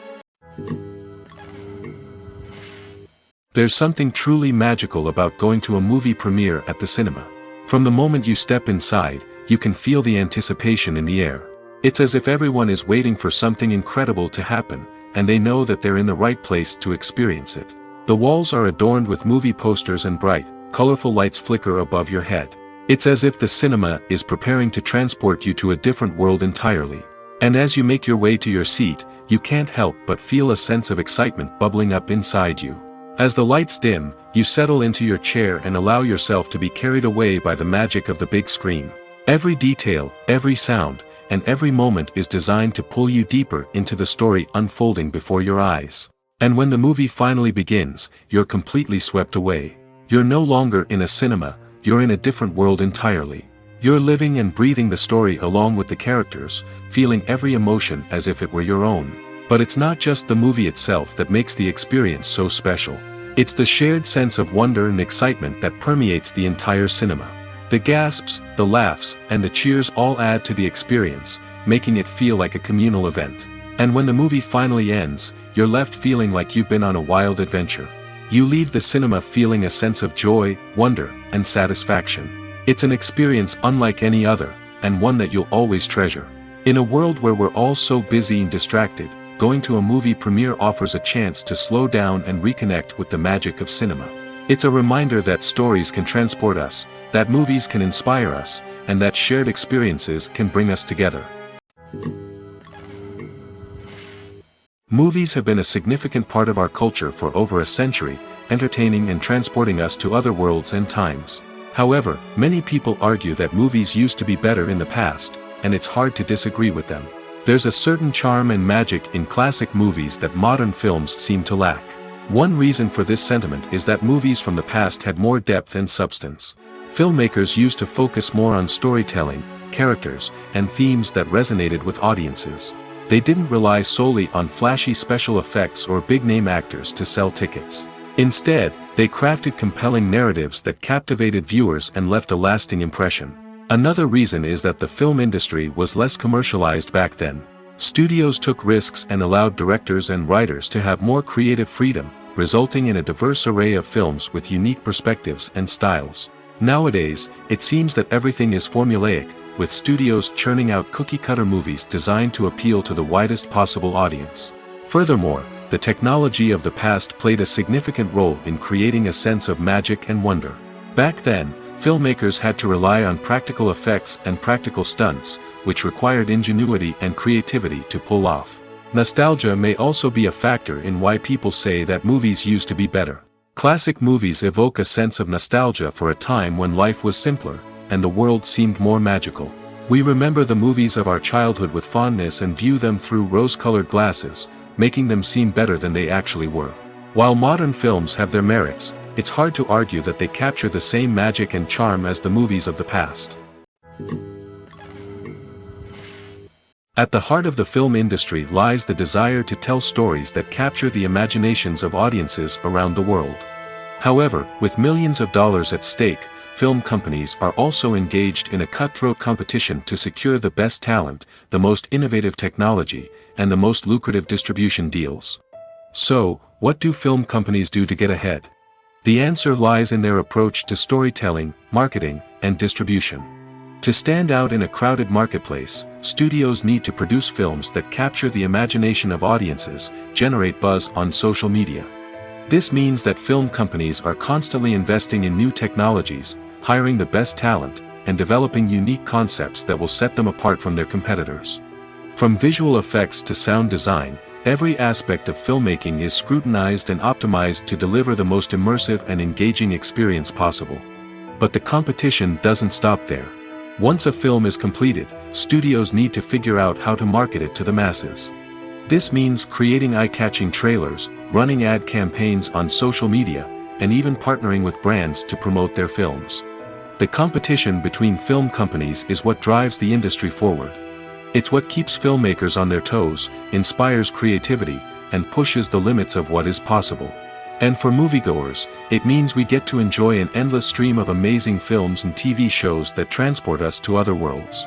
There's something truly magical about going to a movie premiere at the cinema. From the moment you step inside, you can feel the anticipation in the air. It's as if everyone is waiting for something incredible to happen, and they know that they're in the right place to experience it. The walls are adorned with movie posters and bright, colorful lights flicker above your head. It's as if the cinema is preparing to transport you to a different world entirely. And as you make your way to your seat, you can't help but feel a sense of excitement bubbling up inside you. As the lights dim, you settle into your chair and allow yourself to be carried away by the magic of the big screen. Every detail, every sound, and every moment is designed to pull you deeper into the story unfolding before your eyes. And when the movie finally begins, you're completely swept away. You're no longer in a cinema, you're in a different world entirely. You're living and breathing the story along with the characters, feeling every emotion as if it were your own. But it's not just the movie itself that makes the experience so special. It's the shared sense of wonder and excitement that permeates the entire cinema. The gasps, the laughs, and the cheers all add to the experience, making it feel like a communal event. And when the movie finally ends, you're left feeling like you've been on a wild adventure. You leave the cinema feeling a sense of joy, wonder, and satisfaction. It's an experience unlike any other, and one that you'll always treasure. In a world where we're all so busy and distracted, going to a movie premiere offers a chance to slow down and reconnect with the magic of cinema. It's a reminder that stories can transport us, that movies can inspire us, and that shared experiences can bring us together. Movies have been a significant part of our culture for over a century, entertaining and transporting us to other worlds and times. However, many people argue that movies used to be better in the past, and it's hard to disagree with them. There's a certain charm and magic in classic movies that modern films seem to lack. One reason for this sentiment is that movies from the past had more depth and substance. Filmmakers used to focus more on storytelling, characters, and themes that resonated with audiences. They didn't rely solely on flashy special effects or big-name actors to sell tickets. Instead, they crafted compelling narratives that captivated viewers and left a lasting impression. Another reason is that the film industry was less commercialized back then. Studios took risks and allowed directors and writers to have more creative freedom, resulting in a diverse array of films with unique perspectives and styles. Nowadays, it seems that everything is formulaic, with studios churning out cookie-cutter movies designed to appeal to the widest possible audience. Furthermore, the technology of the past played a significant role in creating a sense of magic and wonder. Back then, filmmakers had to rely on practical effects and practical stunts, which required ingenuity and creativity to pull off. Nostalgia may also be a factor in why people say that movies used to be better. Classic movies evoke a sense of nostalgia for a time when life was simpler, and the world seemed more magical. We remember the movies of our childhood with fondness and view them through rose-colored glasses, making them seem better than they actually were. While modern films have their merits, it's hard to argue that they capture the same magic and charm as the movies of the past. At the heart of the film industry lies the desire to tell stories that capture the imaginations of audiences around the world. However, with millions of dollars at stake, film companies are also engaged in a cutthroat competition to secure the best talent, the most innovative technology, and the most lucrative distribution deals. So, what do film companies do to get ahead? The answer lies in their approach to storytelling, marketing, and distribution. To stand out in a crowded marketplace, studios need to produce films that capture the imagination of audiences, generate buzz on social media. This means that film companies are constantly investing in new technologies, hiring the best talent, and developing unique concepts that will set them apart from their competitors. From visual effects to sound design, every aspect of filmmaking is scrutinized and optimized to deliver the most immersive and engaging experience possible. But the competition doesn't stop there. Once a film is completed, studios need to figure out how to market it to the masses. This means creating eye-catching trailers, running ad campaigns on social media, and even partnering with brands to promote their films. The competition between film companies is what drives the industry forward. It's what keeps filmmakers on their toes, inspires creativity, and pushes the limits of what is possible. And for moviegoers, it means we get to enjoy an endless stream of amazing films and TV shows that transport us to other worlds.